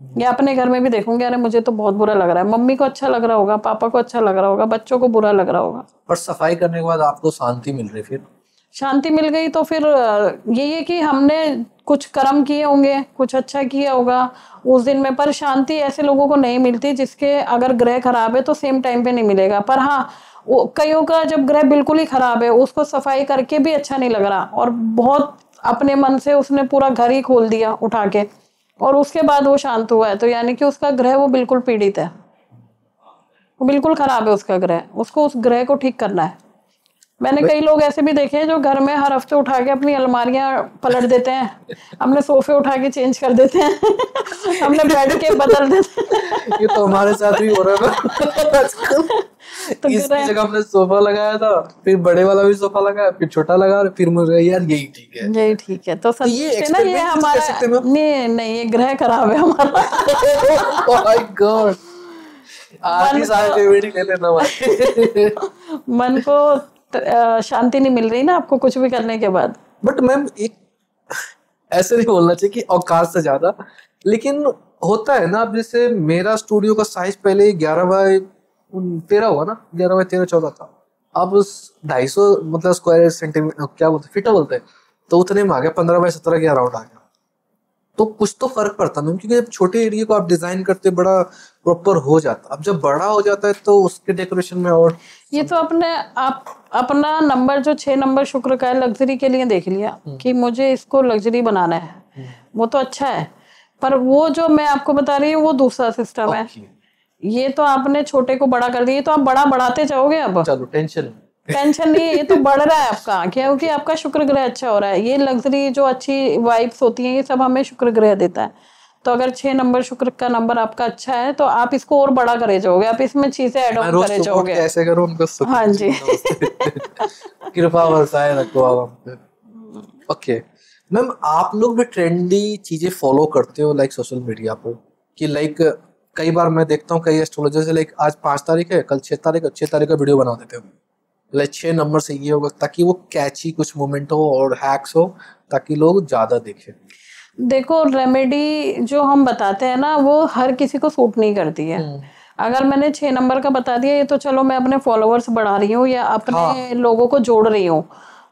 या अपने घर में भी देखूंगी, अरे मुझे तो बहुत बुरा लग रहा है। मम्मी को अच्छा लग रहा होगा, पापा को अच्छा लग रहा होगा, बच्चों को बुरा लग रहा होगा। पर सफाई करने के बाद आपको शांति मिल रही, फिर शांति मिल गई तो फिर यही है कि हमने कुछ कर्म किए होंगे, कुछ अच्छा किया होगा उस दिन में। पर शांति ऐसे लोगों को नहीं मिलती जिसके अगर ग्रह खराब है, तो सेम टाइम पे नहीं मिलेगा। पर हाँ, कईयों का जब ग्रह बिल्कुल ही खराब है, उसको सफाई करके भी अच्छा नहीं लग रहा, और बहुत अपने मन से उसने पूरा घर ही खोल दिया उठा के, और उसके बाद वो शांत हुआ है, तो यानी कि उसका ग्रह वो बिल्कुल पीड़ित है, वो बिल्कुल खराब है उसका ग्रह। उसको उस ग्रह को ठीक करना है। मैंने कई लोग ऐसे भी देखे हैं जो घर में हर हफ्ते उठा के अपनी अलमारियां पलट देते हैं, हमने सोफे उठा के चेंज कर देते हैं, हमने बेड के बदल देते हैं। ये तो हमारे साथ भी हो रहा है आजकल। तो इसकी जगह हमने सोफा लगाया था, फिर बड़े वाला भी सोफा लगाया, फिर छोटा लगा, फिर मुझे यार यही ठीक है, यही ठीक है। तो ये ना ये हमारा नहीं, ये ग्रह खराब है हमारा। ओह माय गॉड, आज ही सारे फेवरेट ले लेना भाई। मन को शांति नहीं मिल रही ना आपको कुछ भी करने के बाद। बट मैम एक ऐसे नहीं बोलना चाहिए कि औकात से ज्यादा, लेकिन होता है ना, अब जैसे मेरा स्टूडियो का साइज पहले 11 बाय 13 हुआ ना, 11 बाय 13 14 था। अब 250 मतलब स्क्वायर सेंटीमीटर क्या बोलते फीटा बोलते हैं, तो उतने में आ गया, 15 बाय 17 के अराउंड आ गया। तो कुछ तो फर्क पड़ता नहीं, क्योंकि जब छोटे एरिया को आप डिजाइन करते बड़ा प्रॉपर हो जाता, अब जब बड़ा हो जाता है तो उसके डेकोरेशन में और ये तो अपने आप अपना नंबर जो 6 नंबर शुक्र का है लग्जरी के लिए देख लिया कि मुझे इसको लग्जरी बनाना है, वो तो अच्छा है। पर वो जो मैं आपको बता रही हूँ वो दूसरा सिस्टम है। ओके। ये तो आपने छोटे को बड़ा कर दिया, तो आप बड़ा बढ़ाते जाओगे। अब चलो टेंशन टेंशन नहीं है, ये तो बढ़ रहा है आपका, क्योंकि आपका शुक्र ग्रह अच्छा हो रहा है। ये लग्जरी जो अच्छी वाइब्स होती हैं ये सब हमें शुक्र ग्रह देता है। तो अगर 6 नंबर शुक्र का नंबर आपका अच्छा है तो आप इसको और बड़ा करे जाओगे, आप इसमें चीजें ऐड मैं ऑन रोज करे सुबह उठ के जाओगे। ऐसे करूँ उनको हाँ जी। कृपा बरसाए रखो आप हम पे। ओके मैम, आप लोग भी ट्रेंडी चीजें फॉलो करते हो लाइक सोशल मीडिया पे, कि लाइक कई बार मैं देखता हूँ कई एस्ट्रोलॉजर से लाइक आज 5 तारीख है, कल 6 तारीख है, 6 तारीख का वीडियो बना देते हो, लाइक 6 नंबर से ये होगा, ताकि वो कैची कुछ मोमेंट हो और हैक्स हो ताकि लोग ज्यादा देखें। देखो, रेमेडी जो हम बताते हैं ना वो हर किसी को सूट नहीं करती है। अगर मैंने 6 नंबर का बता दिया, ये तो चलो मैं अपने फॉलोअर्स बढ़ा रही हूँ या अपने हाँ। लोगों को जोड़ रही हूँ,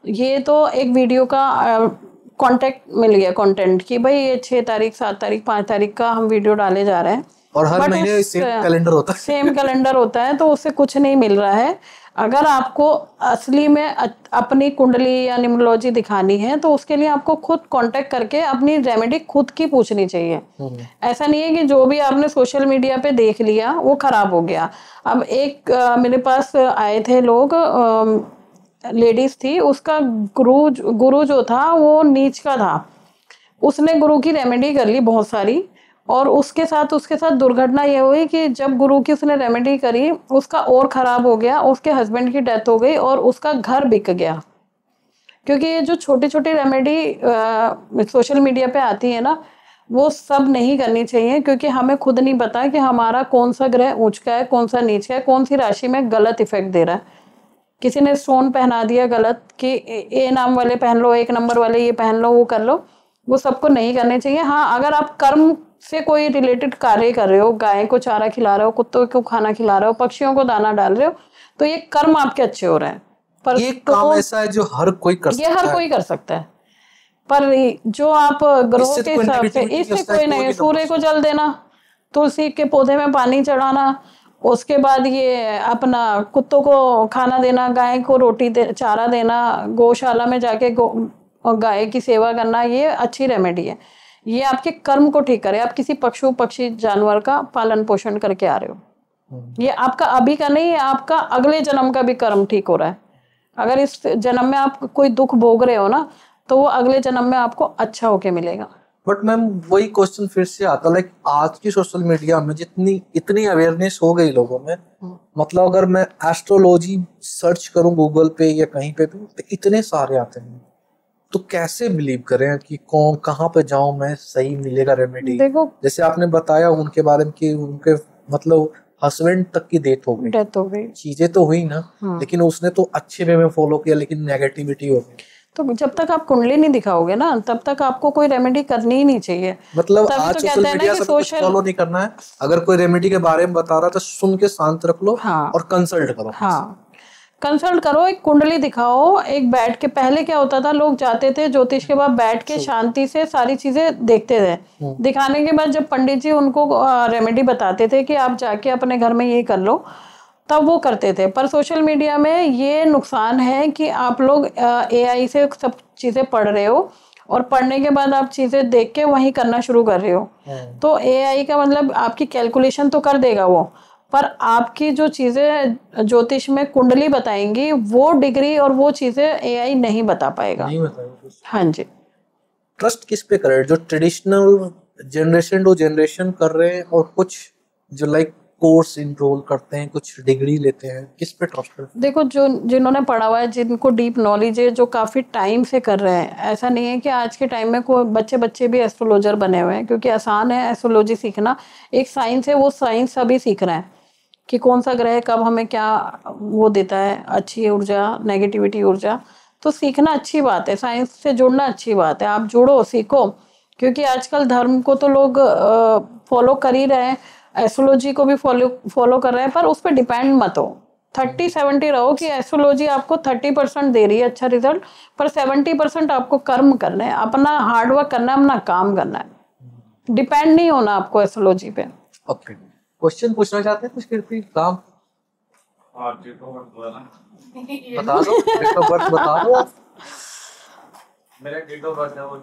ये तो एक वीडियो का कांटेक्ट मिल गया, कंटेंट कि भाई ये 6 तारीख 7 तारीख 5 तारीख का हम वीडियो डाले जा रहे हैं। और हर बट महीने उस सेम कैलेंडर होता है। सेम कैलेंडर होता है, तो उससे कुछ नहीं मिल रहा है। अगर आपको असली में अपनी कुंडली या न्यूमरोलॉजी दिखानी है तो उसके लिए आपको खुद कांटेक्ट करके अपनी रेमेडी खुद की पूछनी चाहिए। ऐसा नहीं है कि जो भी आपने सोशल मीडिया पे देख लिया वो खराब हो गया। अब एक मेरे पास आए थे लोग, लेडीज थी, उसका गुरु जो था वो नीच का था। उसने गुरु की रेमेडी कर ली बहुत सारी, और उसके साथ दुर्घटना ये हुई कि जब गुरु की उसने रेमेडी करी उसका और खराब हो गया, उसके हस्बैंड की डेथ हो गई और उसका घर बिक गया। क्योंकि ये जो छोटी छोटी रेमेडी सोशल मीडिया पे आती है ना, वो सब नहीं करनी चाहिए, क्योंकि हमें खुद नहीं पता कि हमारा कौन सा ग्रह ऊंच का है, कौन सा नीच का है, कौन सी राशि में गलत इफेक्ट दे रहा है। किसी ने स्टोन पहना दिया गलत कि ए नाम वाले पहन लो, 1 नंबर वाले ये पहन लो, वो कर लो, वो सबको नहीं करने चाहिए। हाँ, अगर आप कर्म से कोई रिलेटेड कार्य कर रहे हो, गाय को चारा खिला रहे हो, कुत्तों को खाना खिला रहे हो, पक्षियों को दाना डाल रहे हो, तो ये कर्म आपके अच्छे हो रहे हैं। पर ये काम ऐसा है जो हर कोई कर ये हर सकता है। कोई कर सकता है। पर जो आप ग्रहों इससे के कोई हिसाब से, नेगेटिविटी इससे उसका कोई कोई नहीं, भी सूर्य को नंबर। जल देना, तुलसी के पौधे में पानी चढ़ाना, उसके बाद ये अपना कुत्तों को खाना देना, गाय को चारा देना, गौशाला में जाके गाय की सेवा करना, ये अच्छी रेमेडी है। ये आपके कर्म को ठीक करे। आप किसी पशु पक्षी जानवर का पालन पोषण करके आ रहे हो, ये आपका अभी का नहीं है, आपका अगले जन्म का भी कर्म ठीक हो रहा है। अगर इस जन्म में आप कोई दुख भोग रहे हो ना, तो वो अगले जन्म में आपको अच्छा होके मिलेगा। बट मैम वही क्वेश्चन फिर से आता, लाइक आज की सोशल मीडिया में इतनी अवेयरनेस हो गई लोगों में, मतलब अगर मैं एस्ट्रोलॉजी सर्च करूं गूगल पे या कहीं पे भी तो इतने सारे आते हैं, तो कैसे बिलीव करें कि कौन कहाँ पे जाऊं मैं, सही मिलेगा रेमेडी। देखो, जैसे आपने बताया उनके बारे में कि उनके मतलब हस्बैंड तक की डेथ हो गई, चीजें तो हुई ना, लेकिन उसने तो अच्छे वे में फॉलो किया, लेकिन नेगेटिविटी हो गई। तो जब तक आप कुंडली नहीं दिखाओगे ना, तब तक आपको कोई रेमेडी करनी ही नहीं चाहिए। मतलब तभी आज तो सोशल कहते हैं ना मीडिया कि से कुछ फॉलो नहीं करना है, अगर कोई रेमेडी के बारे में बता रहा तो सुन के शांत रख लो। हाँ, और कंसल्ट करो। हाँ, कंसल्ट करो, एक कुंडली दिखाओ, एक बैठ के। पहले क्या होता था, लोग जाते थे ज्योतिष के पास, बैठ के शांति से सारी चीजें देखते थे। दिखाने के बाद जब पंडित जी उनको रेमेडी बताते थे कि आप जाके अपने घर में ये कर लो, तब वो करते थे। पर सोशल मीडिया में ये नुकसान है कि आप लोग AI से सब चीजें पढ़ रहे हो, और पढ़ने के बाद आप चीजें देख के वही करना शुरू कर रहे हो। तो AI का मतलब आपकी कैलकुलेशन तो कर देगा वो, पर आपकी जो चीजें ज्योतिष में कुंडली बताएंगी, वो डिग्री और वो चीजें AI नहीं बता पाएगा। नहीं बताएगा। हाँ जी। ट्रस्ट किस पे करें, जो ट्रेडिशनल जनरेशन टू जनरेशन कर रहे हैं, और कुछ जो लाइक कोर्स इनरोल करते हैं, कुछ डिग्री लेते हैं, किस पे ट्रस्ट करते हैं? देखो, जिन्होंने पढ़ा हुआ है, जिनको डीप नॉलेज है, जो काफी टाइम से कर रहे हैं, ऐसा नहीं है कि आज के टाइम में कोई बच्चे भी एस्ट्रोलॉजर बने हुए हैं, क्योंकि आसान है एस्ट्रोलॉजी सीखना। एक साइंस है, वो साइंस सभी सीख रहे हैं कि कौन सा ग्रह कब हमें क्या वो देता है, अच्छी ऊर्जा, नेगेटिविटी ऊर्जा। तो सीखना अच्छी बात है, साइंस से जुड़ना अच्छी बात है। आप जुड़ो, सीखो, क्योंकि आजकल धर्म को तो लोग फॉलो कर ही रहे हैं, एस्ट्रोलॉजी को भी फॉलो कर रहे हैं, पर उस पर डिपेंड मत हो। 30-70 रहो कि एस्ट्रोलॉजी आपको 30% दे रही है अच्छा रिजल्ट, पर 70% आपको कर्म करना है, अपना हार्डवर्क करना है, अपना काम करना है, डिपेंड नहीं होना आपको एस्ट्रोलॉजी पे। ओके, क्वेश्चन पूछना चाहते हैं कुछ कृति काम? बता दो, डेट ऑफ बर्थ बता दो आप। मेरा डेट ऑफ बर्थ है वो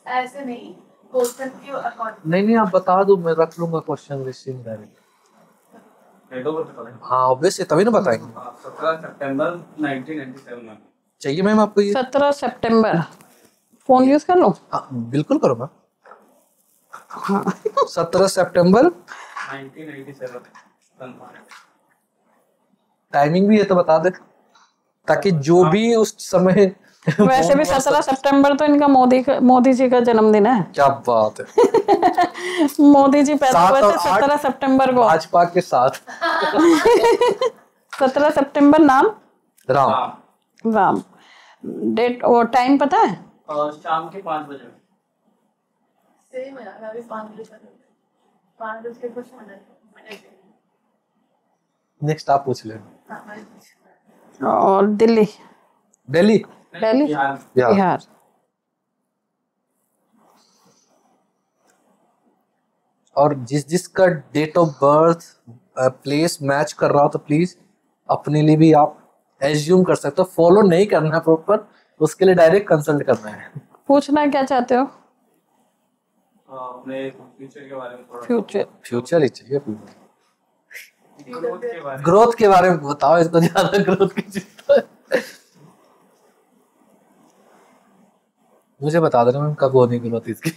ऐसे नहीं, क्वेश्चन के अकॉर्डिंग। नहीं आप बता दो, मैं रख लूंगा question receive direct. Date of birth बताएं। हाँ ऑब्वियसली, तभी ना बताएंगे। 17 सितंबर 1997 में चाहिए मैम आपको ये? 17 सितंबर। फोन यूज कर लो? हाँ बिल्कुल करो मैम। हाँ 17 सितंबर 1997। टाइमिंग भी है तो बता दे, ताकि जो भी उस समय वैसे भी 17 सितंबर तो इनका मोदी जी का जन्मदिन है। क्या बात है। मोदी जी पैदा हुए थे 17 सितंबर को, भाजपा के साथ। 17 सितंबर। नाम? राम। राम। डेट और टाइम पता है? शाम के 5 बजे। सेम है, अभी 5 बजे 5 बजे के कुछ मिनट। नेक्स्ट आप पूछ ले। और दिल्ली? दिल्ली? दिल्ली बिहार। और जिसका date of birth place match कर रहा हो तो प्लीज अपने लिए भी आप एज्यूम कर सकते हो, फॉलो नहीं करना है प्रॉपर, उसके लिए डायरेक्ट कंसल्ट करना है। पूछना क्या चाहते हो? अपने फ्यूचर के बारे में थोड़ा। फ्यूचर ही चाहिए, ग्रोथ के बारे में बताओ, इसको ज्यादा ग्रोथ की चिंता है। मुझे बता देना मैम कब होने की ग्रोथ इसकी।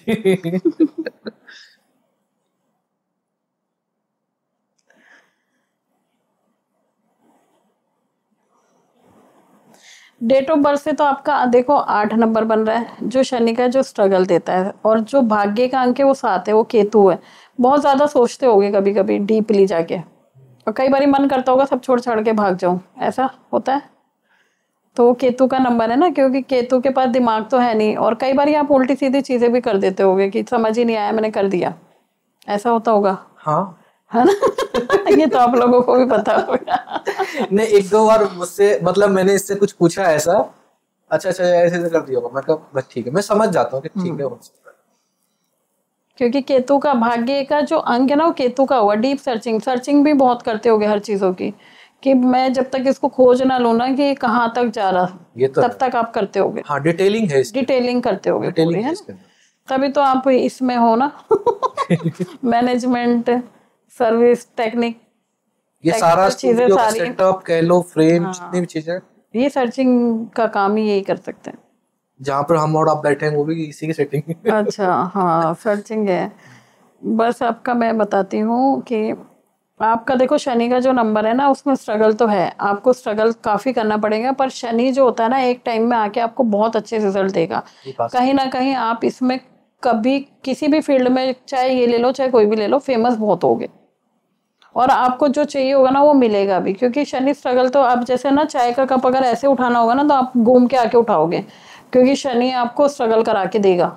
डेट ऑफ बर्थ से तो आपका देखो 8 नंबर बन रहा है, जो शनि का जो स्ट्रगल देता है, और जो भाग्य का अंक है वो 7 है, वो केतु है। बहुत ज्यादा सोचते होगे कभी कभी डीपली जाके, और कई बार मन करता होगा सब छोड़ छाड़ के भाग जाऊं, ऐसा होता है। तो वो केतु का नंबर है ना, क्योंकि केतु के पास दिमाग तो है नहीं, और कई बार आप उल्टी सीधी चीजें भी कर देते होगे कि समझ ही नहीं आया मैंने कर दिया, ऐसा होता होगा। हाँ है ना। ये तो आप लोगों को भी पता होगा। नहीं, एक दो बार मुझसे, मतलब मैंने इससे कुछ पूछा ऐसा, अच्छा ऐसे कर दिया होगा, मैं कहा बस ठीक है, मैं समझ जाता हूँ कि ठीक है हो सकता है। क्योंकि केतु का भाग्य का जो अंक है ना वो केतु का हुआ। डीप सर्चिंग भी बहुत करते होगे हर चीजों की, कि मैं जब तक इसको खोज ना लूँ ना कि ये कहाँ तक जा रहा, ये तो तब तक आप करते होगे। हाँ डिटेलिंग है, डिटेलिंग करते होगे, डिटेलिंग है, तभी तो आप इसमें हो ना। मैनेजमेंट, सर्विस, टेक्निक, ये सारा चीजें सारी, सेटअप कह लो, फ्रेम, जितनी भी चीजें, ये सर्चिंग का काम ही यही कर सकते हैं। जहाँ पर हम और आप बैठे हैं वो भी इसी की सेटिंग। अच्छा हाँ, सर्चिंग है। बस आपका मैं बताती हूँ कि आपका देखो शनि का जो नंबर है ना उसमें स्ट्रगल तो है, आपको स्ट्रगल काफी करना पड़ेगा, पर शनि जो होता है ना एक टाइम में आके आपको बहुत अच्छे रिजल्ट देगा। कहीं ना कहीं आप इसमें कभी किसी भी फील्ड में, चाहे ये ले लो चाहे कोई भी ले लो, फेमस बहुत होगे, और आपको जो चाहिए होगा ना वो मिलेगा भी। क्योंकि शनि स्ट्रगल तो आप जैसे ना चाय का कप अगर ऐसे उठाना होगा ना तो आप घूम के आके उठाओगे, क्योंकि शनि आपको स्ट्रगल करा के देगा,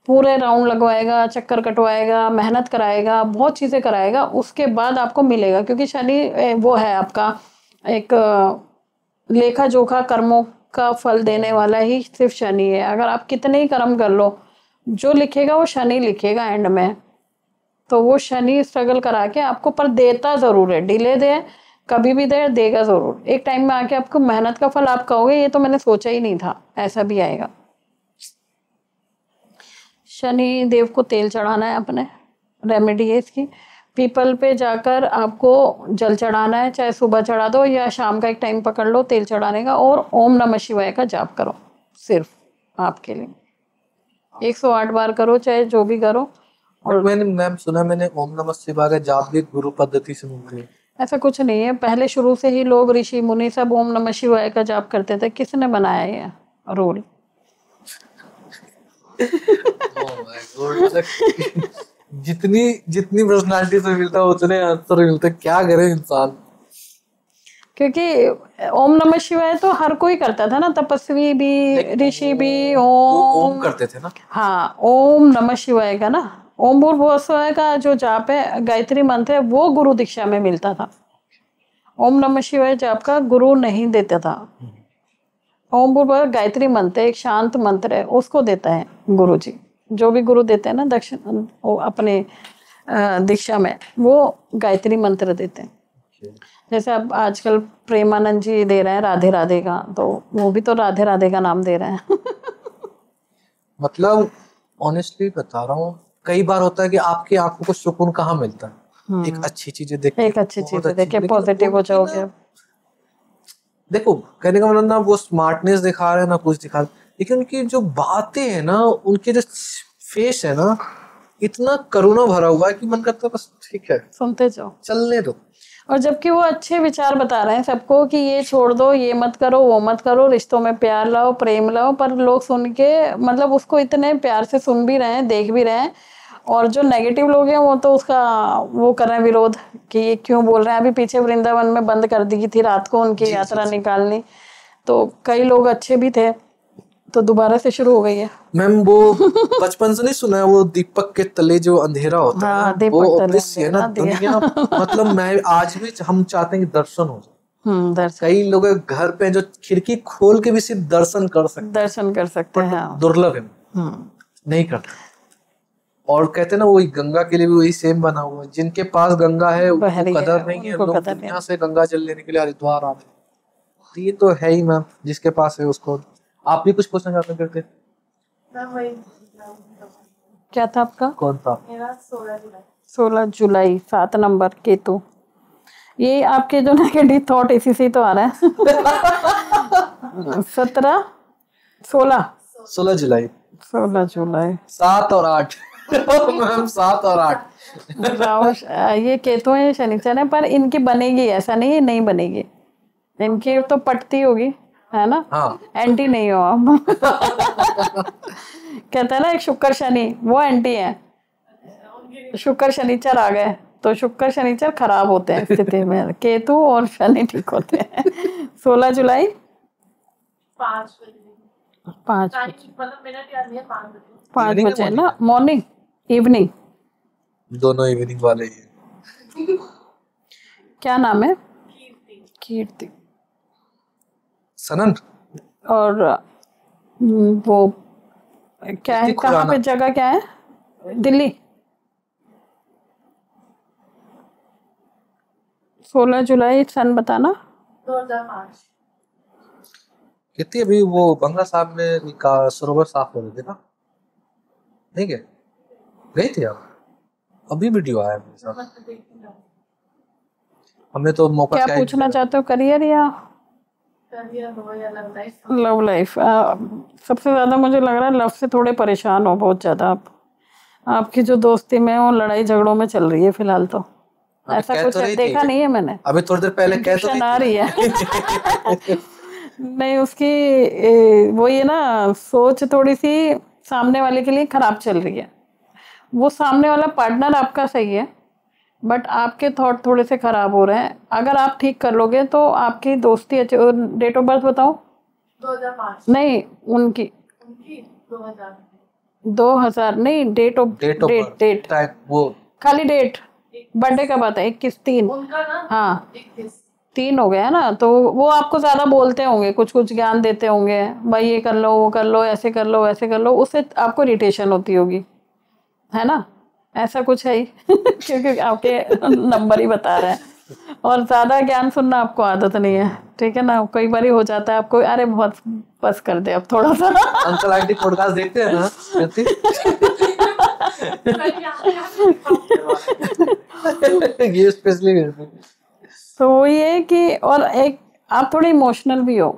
पूरे राउंड लगवाएगा, चक्कर कटवाएगा, मेहनत कराएगा, बहुत चीज़ें कराएगा, उसके बाद आपको मिलेगा। क्योंकि शनि वो है आपका एक लेखा जोखा कर्मों का फल देने वाला ही सिर्फ शनि है। अगर आप कितने ही कर्म कर लो, जो लिखेगा वो शनि लिखेगा एंड में। तो वो शनि स्ट्रगल करा के आपको, पर देता ज़रूर है, डिले दे कभी भी दे, देगा ज़रूर। एक टाइम में आके आपको मेहनत का फल आप कहोगे ये तो मैंने सोचा ही नहीं था, ऐसा भी आएगा। शनि देव को तेल चढ़ाना है अपने, रेमेडी है इसकी। पीपल पे जाकर आपको जल चढ़ाना है, चाहे सुबह चढ़ा दो या शाम का एक टाइम पकड़ लो तेल चढ़ाने का, और ओम नमः शिवाय का जाप करो, सिर्फ आपके लिए 108 बार करो, चाहे जो भी करो। और मैंने मैम सुना, मैंने ओम नमः शिवाय का जाप भी गुरु पद्धति से मिलती है। ऐसा कुछ नहीं है, पहले शुरू से ही लोग ऋषि मुनि सब ओम नमः शिवाय का जाप करते थे। किसने बनाया ये रूल? जितनी पर्सनालिटी से मिलता है उतने आंसर मिलते, क्या करे इंसान। क्योंकि ओम नमः शिवाय तो हर कोई करता था ना, तपस्वी भी, ऋषि भी। वो ओम, ओम करते थे ना। हाँ, ओम नमः शिवाय का ना, ओम भूर्भुवः स्वः का जो जाप है, गायत्री मंत्र है, वो गुरु दीक्षा में मिलता था। ओम नमः शिवाय जाप का गुरु नहीं देता था। ओम भूर्भुवः गायत्री मंत्र एक शांत मंत्र है, उसको देता है गुरु जी। जो भी गुरु देते हैं ना दक्षिण अपने दीक्षा में, वो गायत्री मंत्र देते हैं। जैसे अब आजकल प्रेमानंद जी दे रहे हैं राधे राधे का, तो वो भी तो राधे राधे का नाम दे रहे हैं। मतलब ऑनेस्टली बता रहा हूँ, कई बार होता है कि आपकी आंखों को सुकून कहाँ मिलता है, एक अच्छी चीजें देख के, एक अच्छी बहुत चीज देख के लेकिन पॉजिटिव हो उनकी जाओगे। ना, देखो कहने का मतलब ना वो स्मार्टनेस दिखा रहे हैं ना कुछ दिखा रहे हैं, लेकिन उनकी जो बातें हैं ना, उनके जो फेस है ना, इतना करुणा भरा हुआ है कि मन करता है बस ठीक है सुनते जाओ, चलने दो। और जबकि वो अच्छे विचार बता रहे हैं सबको कि ये छोड़ दो, ये मत करो, वो मत करो, रिश्तों में प्यार लाओ, प्रेम लाओ, पर लोग सुन के मतलब उसको इतने प्यार से सुन भी रहे हैं, देख भी रहे हैं। और जो नेगेटिव लोग हैं वो तो उसका वो कर रहे हैं विरोध कि ये क्यों बोल रहे हैं। अभी पीछे वृंदावन में बंद कर दी थी रात को उनकी यात्रा निकालनी, तो कई लोग अच्छे भी थे, तो दोबारा से शुरू हो गई है। मैम वो बचपन से नहीं सुना है वो दीपक के तले जो अंधेरा होता है हाँ, ना, दीपक वो तले ऑब्वियस है ना अंधेरा दुनिया। मतलब मैं आज भी हम चाहते हैं कि दर्शन हो जाए। दर्शन, कई लोग घर पे जो खिड़की खोल के भी सिर्फ दर्शन कर सकते हैं। हाँ। दुर्लभ है, नहीं करते। और कहते हैं ना वही गंगा के लिए भी वही सेम बना हुआ है, जिनके पास गंगा है उनको कदर नहीं है, लोग दुनिया से गंगा जल लेने के लिए हरिद्वार आते हैं। तो ये तो है ही मैम, जिसके पास है उसको। आप भी कुछ पूछना चाहते करते? क्या था आपका? कौन था? मेरा 16 जुलाई। 16 जुलाई 7 नंबर केतु। ये आपके जो नेगेटिव थॉट इसी से तो आ रहा है। 17 16 जुलाई 16 जुलाई 7 और 8 मैम 7 और 8 ये केतु है, शनिचर है, पर इनकी बनेगी, ऐसा नहीं है नहीं बनेगी, इनकी तो पटती होगी, है ना। हाँ। एंटी नहीं हो आप। कहते हैं ना एक शुक्र शनि, वो एंटी है। शुक्र शनिचर आ गए तो शुक्र शनिचर खराब होते हैं स्थिति में, केतु और शनि ठीक होते हैं। 16 जुलाई 5 मतलब मिनट याद नहीं है, 5 बजे ना, मॉर्निंग इवनिंग दोनों इवनिंग वाले ही। क्या नाम है? कीर्ति। सनन। और वो क्या है, कहाँ पे जगह क्या है? दिल्ली। 16 जुलाई सन बताना। 2005। कितनी अभी वो बंगला साहब में सरोवर साफ हो रहे थे ना, नहीं गए? गई थी आप? अभी वीडियो आया मेरे साथ, हमने तो मौका क्या पूछना चाहते हो, करियर या लव लाइफ? सबसे ज्यादा मुझे लग रहा है लव से थोड़े परेशान हो बहुत ज्यादा आप। आपकी जो दोस्ती में वो लड़ाई झगड़ों में चल रही है फिलहाल, तो ऐसा कुछ देखा नहीं है मैंने। अभी थोड़ी देर पहले कह तो आ रही है। नहीं, उसकी वो ये ना सोच थोड़ी सी सामने वाले के लिए खराब चल रही है। वो सामने वाला पार्टनर आपका सही है, बट आपके थॉट थोड़े से खराब हो रहे हैं। अगर आप ठीक कर लोगे तो आपकी दोस्ती अच्छी। डेट ऑफ बर्थ बताओ। 2005। नहीं, उनकी 2000 नहीं, डेट ऑफ डेट वो खाली डेट, बर्थडे कब आता है? 21/3 उनका ना। हाँ 3 हो गया ना, तो वो आपको ज्यादा बोलते होंगे, कुछ कुछ ज्ञान देते होंगे, भाई ये कर लो, वो कर लो, ऐसे कर लो, वैसे कर लो, उससे आपको इरिटेशन होती होगी, है ना। ऐसा कुछ है ही। क्योंकि आपके नंबर ही बता रहे हैं, और ज्यादा ज्ञान सुनना आपको आदत नहीं है, ठीक है ना। कई बार हो जाता है आपको, अरे बहुत बस कर दे अब थोड़ा सा। अंकल आंटी पॉडकास्ट देखते हैं ना? ये स्पेशली तो ये कि, और एक आप थोड़े इमोशनल भी हो,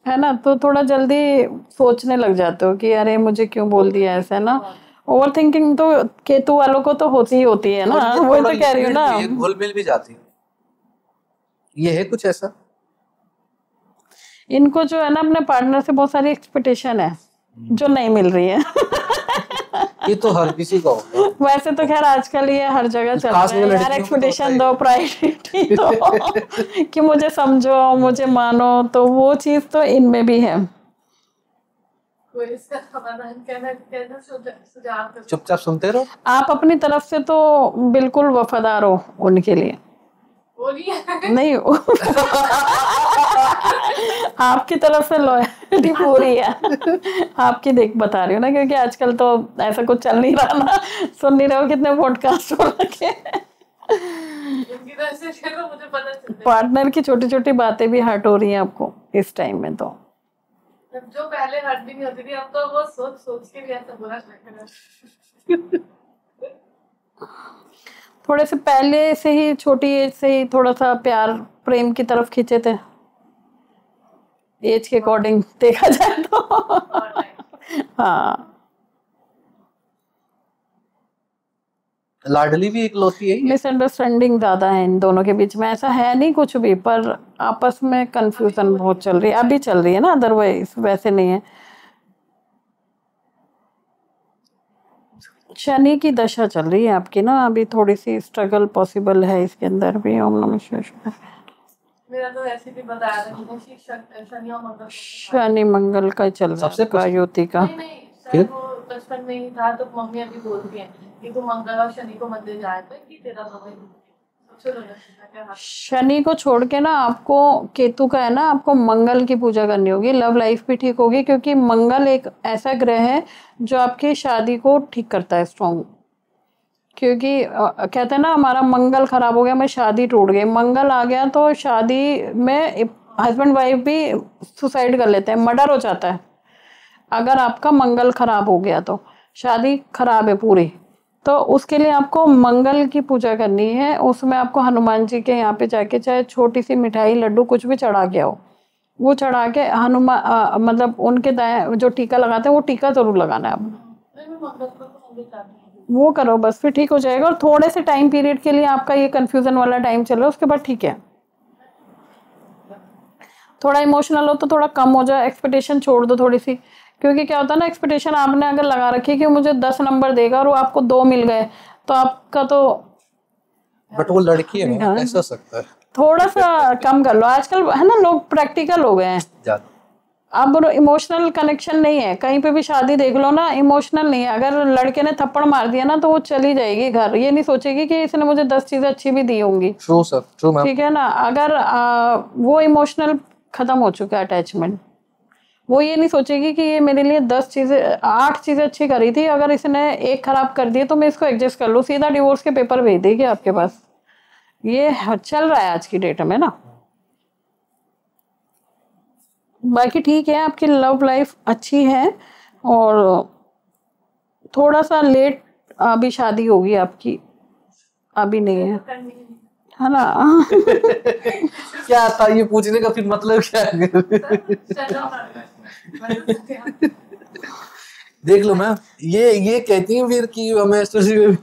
है ना, तो थोड़ा जल्दी सोचने लग जाते हो कि अरे मुझे क्यों बोल दिया ऐसा ना। ओवर थिंकिंग तो केतु वालों को तो होती ही होती है ना, वो तो कह रही हूँ ना। घुल मिल भी जाती है, ये है कुछ ऐसा। इनको जो है ना अपने पार्टनर से बहुत सारी एक्सपेक्टेशन है जो नहीं मिल रही है। ये तो हर किसी का होगा। वैसे तो खैर आजकल ये हर जगह चल रहा खास है में यार, लड़कियों को तो एक्सपेक्टेशन दो, प्रायोरिटी दो कि मुझे समझो, मुझे मानो, तो वो चीज तो इनमें भी है। कोई इसका समाधान कहना सुझाव दो। चुपचाप सुनते रहो। आप अपनी तरफ से तो बिल्कुल वफादार हो उनके लिए। बोलिए। नहीं आपकी तरफ से लॉयल्टी पूरी है। आपकी देख बता रही हूँ ना, क्योंकि आजकल तो ऐसा कुछ चल नहीं रहा ना, सुन नहीं रहे हो कितने पॉडकास्ट हो रखे उनकी तरफ से चलो, मुझे पता चल रहा है। पार्टनर की छोटी छोटी बातें भी हर्ट हो रही हैं आपको इस टाइम में, तो जो पहले हर्ट भी नहीं होती थी, अब तो वो सोच सोच के भी ऐसा बुरा लग रहा है। थोड़े से पहले से ही, छोटी एज से ही थोड़ा सा प्यार प्रेम की तरफ खींचे थे, एज के अकॉर्डिंग देखा जाए तो। हाँ, लाडली भी इकलौती है। मिसअंडरस्टैंडिंग ज्यादा है इन दोनों के बीच में, ऐसा है नहीं कुछ भी, पर आपस में कंफ्यूजन बहुत चल रही है, अभी चल रही है ना, अदरवाइज वैसे नहीं है। शनि की दशा चल रही है आपकी ना, अभी थोड़ी सी स्ट्रगल पॉसिबल है इसके अंदर भी। ओम नमः शिवाय। मेरा तो ऐसे भी बता रहे हैं शनि और मंगल। शनि मंगल का चल रहा सबसे है का युति का। नहीं सर, वो बचपन में ही था, तो मम्मी अभी बोलती है कि तू मंगल और शनि को मंदिर जाए तो कि तेरा शनि को छोड़ के ना आपको केतु का है ना, आपको मंगल की पूजा करनी होगी, लव लाइफ भी ठीक होगी, क्योंकि मंगल एक ऐसा ग्रह है जो आपकी शादी को ठीक करता है स्ट्रॉन्ग। क्योंकि कहते हैं ना हमारा मंगल खराब हो गया, मैं शादी टूट गई, मंगल आ गया तो शादी में हस्बैंड वाइफ भी सुसाइड कर लेते हैं, मर्डर हो जाता है। अगर आपका मंगल खराब हो गया तो शादी खराब है पूरी। तो उसके लिए आपको मंगल की पूजा करनी है, उसमें आपको हनुमान जी के यहाँ पे जाके चाहे छोटी सी मिठाई लड्डू कुछ भी चढ़ा के आओ, वो चढ़ा के हनुमान मतलब उनके दाएं जो टीका लगाते हैं वो टीका जरूर लगाना है आप, वो करो बस, फिर ठीक हो जाएगा। और थोड़े से टाइम पीरियड के लिए आपका ये कंफ्यूजन वाला टाइम चल रहा है, उसके बाद ठीक है। थोड़ा इमोशनल हो तो थोड़ा कम हो जाए, एक्सपेक्टेशन छोड़ दो थोड़ी सी, क्योंकि क्या होता है ना, एक्सपेक्टेशन आपने अगर लगा रखी है कि मुझे 10 नंबर देगा और वो आपको 2 मिल गए तो आपका तो, बट वो लड़की है ना, ऐसा सकता है। थोड़ा सा कम कर लो, आजकल है ना लोग प्रैक्टिकल हो गए हैं, अब इमोशनल कनेक्शन नहीं है। कहीं पे भी शादी देख लो ना, इमोशनल नहीं है। अगर लड़के ने थप्पड़ मार दिया ना तो वो चली जाएगी घर, ये नहीं सोचेगी कि इसने मुझे 10 चीजें अच्छी भी दी होंगी। True sir, true ma'am. ठीक है ना, अगर वो इमोशनल खत्म हो चुका है अटैचमेंट, वो ये नहीं सोचेगी कि ये मेरे लिए 10 चीजें 8 चीजें अच्छी करी थी, अगर इसने एक खराब कर दी तो मैं इसको एडजस्ट कर लूँ, सीधा डिवोर्स के पेपर भेज देगी आपके पास। ये चल रहा है आज की डेट में ना। बाकी ठीक है, आपकी लव लाइफ अच्छी है और थोड़ा सा लेट अभी शादी होगी आपकी, अभी नहीं है ना। क्या था ये पूछने का फिर मतलब क्या है? देख लो मैम, ये कहती हूँ फिर कि हमें एस्ट्रोलॉजी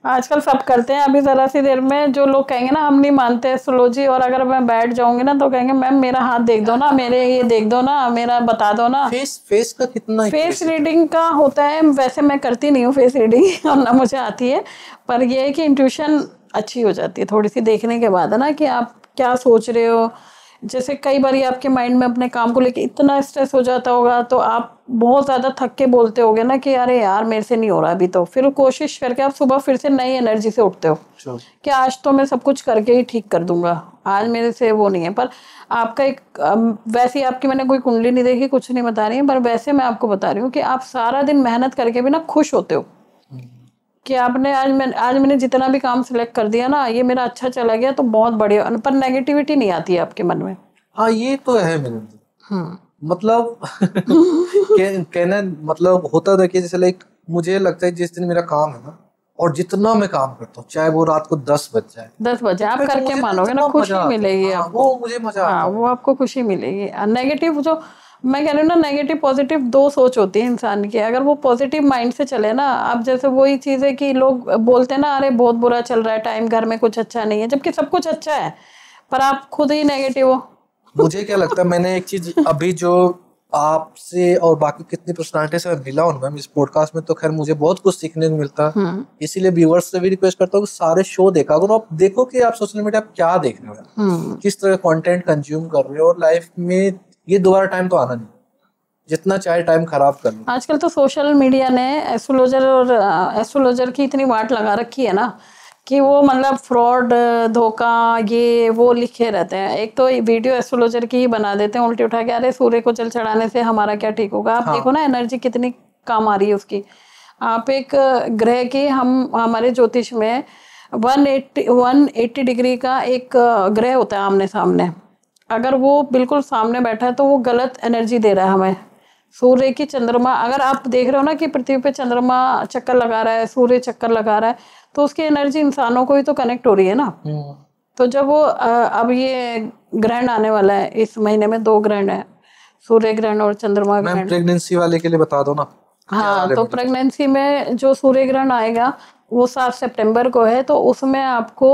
आजकल सब करते हैं। अभी जरा सी देर में जो लोग कहेंगे ना हम नहीं मानते एस्ट्रोलॉजी, और अगर मैं बैठ जाऊंगी ना तो कहेंगे मैम मेरा हाथ देख दो ना, मेरे ये देख दो ना, मेरा बता दो ना। फेस का कितना फेस रीडिंग का होता है, वैसे मैं करती नहीं हूँ फेस रीडिंग और ना मुझे आती है, पर ये है कि इंट्यूशन अच्छी हो जाती है थोड़ी सी देखने के बाद, है ना, कि आप क्या सोच रहे हो। जैसे कई बार आपके माइंड में अपने काम को लेके इतना स्ट्रेस हो जाता होगा तो आप बहुत ज़्यादा थक के बोलते होगे ना कि अरे यार मेरे से नहीं हो रहा अभी, तो फिर कोशिश करके आप सुबह फिर से नई एनर्जी से उठते हो कि आज तो मैं सब कुछ करके ही ठीक कर दूंगा, आज मेरे से वो नहीं है। पर आपका एक वैसे ही आपकी मैंने कोई कुंडली नहीं देखी, कुछ नहीं बता रही है, पर वैसे मैं आपको बता रही हूँ कि आप सारा दिन मेहनत करके भी ना खुश होते हो कि आपने आज मैंने जितना भी काम सिलेक्ट कर दिया ना, ये मेरा अच्छा चला गया तो बहुत बढ़िया, पर नेगेटिविटी नहीं आती है आपके मन में। हाँ ये तो है मेरे मतलब कहना मतलब होता था कि जैसे लाइक मुझे लगता है जिस दिन मेरा काम है ना, और जितना मैं काम करता हूँ चाहे वो रात को 10 बज जाए, 10 बजे आप करके मानोगे ना, खुशी मिलेगी आपको, वो मुझे मजा आता है, वो आपको खुशी मिलेगी। नेगेटिव जो मैं कह रही हूँ ना, नेगेटिव पॉजिटिव 2 सोच होती है इंसान की, अगर वो पॉजिटिव माइंड से चले ना, अब जैसे वही चीज़ है कि लोग बोलते हैं ना अरे बहुत बुरा चल रहा है टाइम, घर में कुछ अच्छा नहीं है, जबकि सब कुछ अच्छा है, पर आप खुद ही नेगेटिव हो। मुझे क्या लगता है, मैंने एक चीज अभी जो आपसे और बाकी कितनी पर्सनालिटी से मैं मिला हूँ मैम इस पॉडकास्ट में, तो खैर मुझे बहुत कुछ सीखने को मिलता है। इसीलिए व्यूअर्स से भी रिक्वेस्ट करता हूँ कि सारे शो देखा करो, आप देखो कि आप सोशल मीडिया आप क्या देख रहे हो, किस तरह कंटेंट कंज्यूम कर रहे हो, और लाइफ में ये दोबारा टाइम तो आना नहीं, जितना चाहे टाइम खराब कर लो। आजकल तो सोशल मीडिया ने एस्ट्रोलॉजर की इतनी वाट लगा रखी है ना कि वो मतलब फ्रॉड, धोखा, ये वो लिखे रहते हैं। एक तो वीडियो एस्ट्रोलॉजर की ही बना देते हैं उल्टी उठा के, अरे सूर्य को जल चढ़ाने से हमारा क्या ठीक होगा। आप देखो ना एनर्जी कितनी काम आ रही है उसकी। आप एक ग्रह की, हमारे ज्योतिष में 180 डिग्री का एक ग्रह होता है आमने सामने, अगर वो बिल्कुल सामने बैठा है तो वो गलत एनर्जी दे रहा है हमें। सूर्य की चंद्रमा, अगर आप देख रहे हो ना कि पृथ्वी पे चंद्रमा चक्कर लगा रहा है, सूर्य चक्कर लगा रहा है, तो उसकी एनर्जी इंसानों को ही तो कनेक्ट हो रही है ना। तो जब वो अब ये ग्रहण आने वाला है इस महीने में, 2 ग्रहण है, सूर्य ग्रहण और चंद्रमा ग्रहण। प्रेगनेंसी वाले के लिए बता दो ना। हाँ, तो प्रेगनेंसी में जो सूर्य ग्रहण आएगा वो 7 सितंबर को है। तो उसमें आपको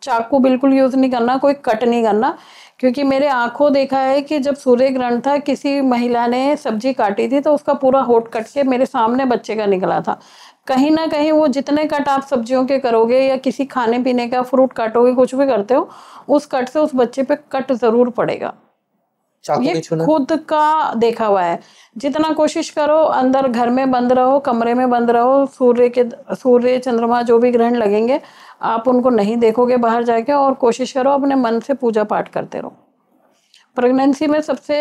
चाकू बिल्कुल यूज नहीं करना, कोई कट नहीं करना, क्योंकि मेरे आंखों देखा है कि जब सूर्य ग्रहण था किसी महिला ने सब्जी काटी थी तो उसका पूरा होठ कट के मेरे सामने बच्चे का निकला था। कहीं ना कहीं वो जितने कट आप सब्जियों के करोगे या किसी खाने पीने का फ्रूट काटोगे, कुछ भी करते हो, उस कट से उस बच्चे पे कट जरूर पड़ेगा। ये खुद का देखा हुआ है। जितना कोशिश करो अंदर घर में बंद रहो, कमरे में बंद रहो, सूर्य चंद्रमा जो भी ग्रहण लगेंगे आप उनको नहीं देखोगे बाहर जाके, और कोशिश करो अपने मन से पूजा पाठ करते रहो। प्रेगनेंसी में सबसे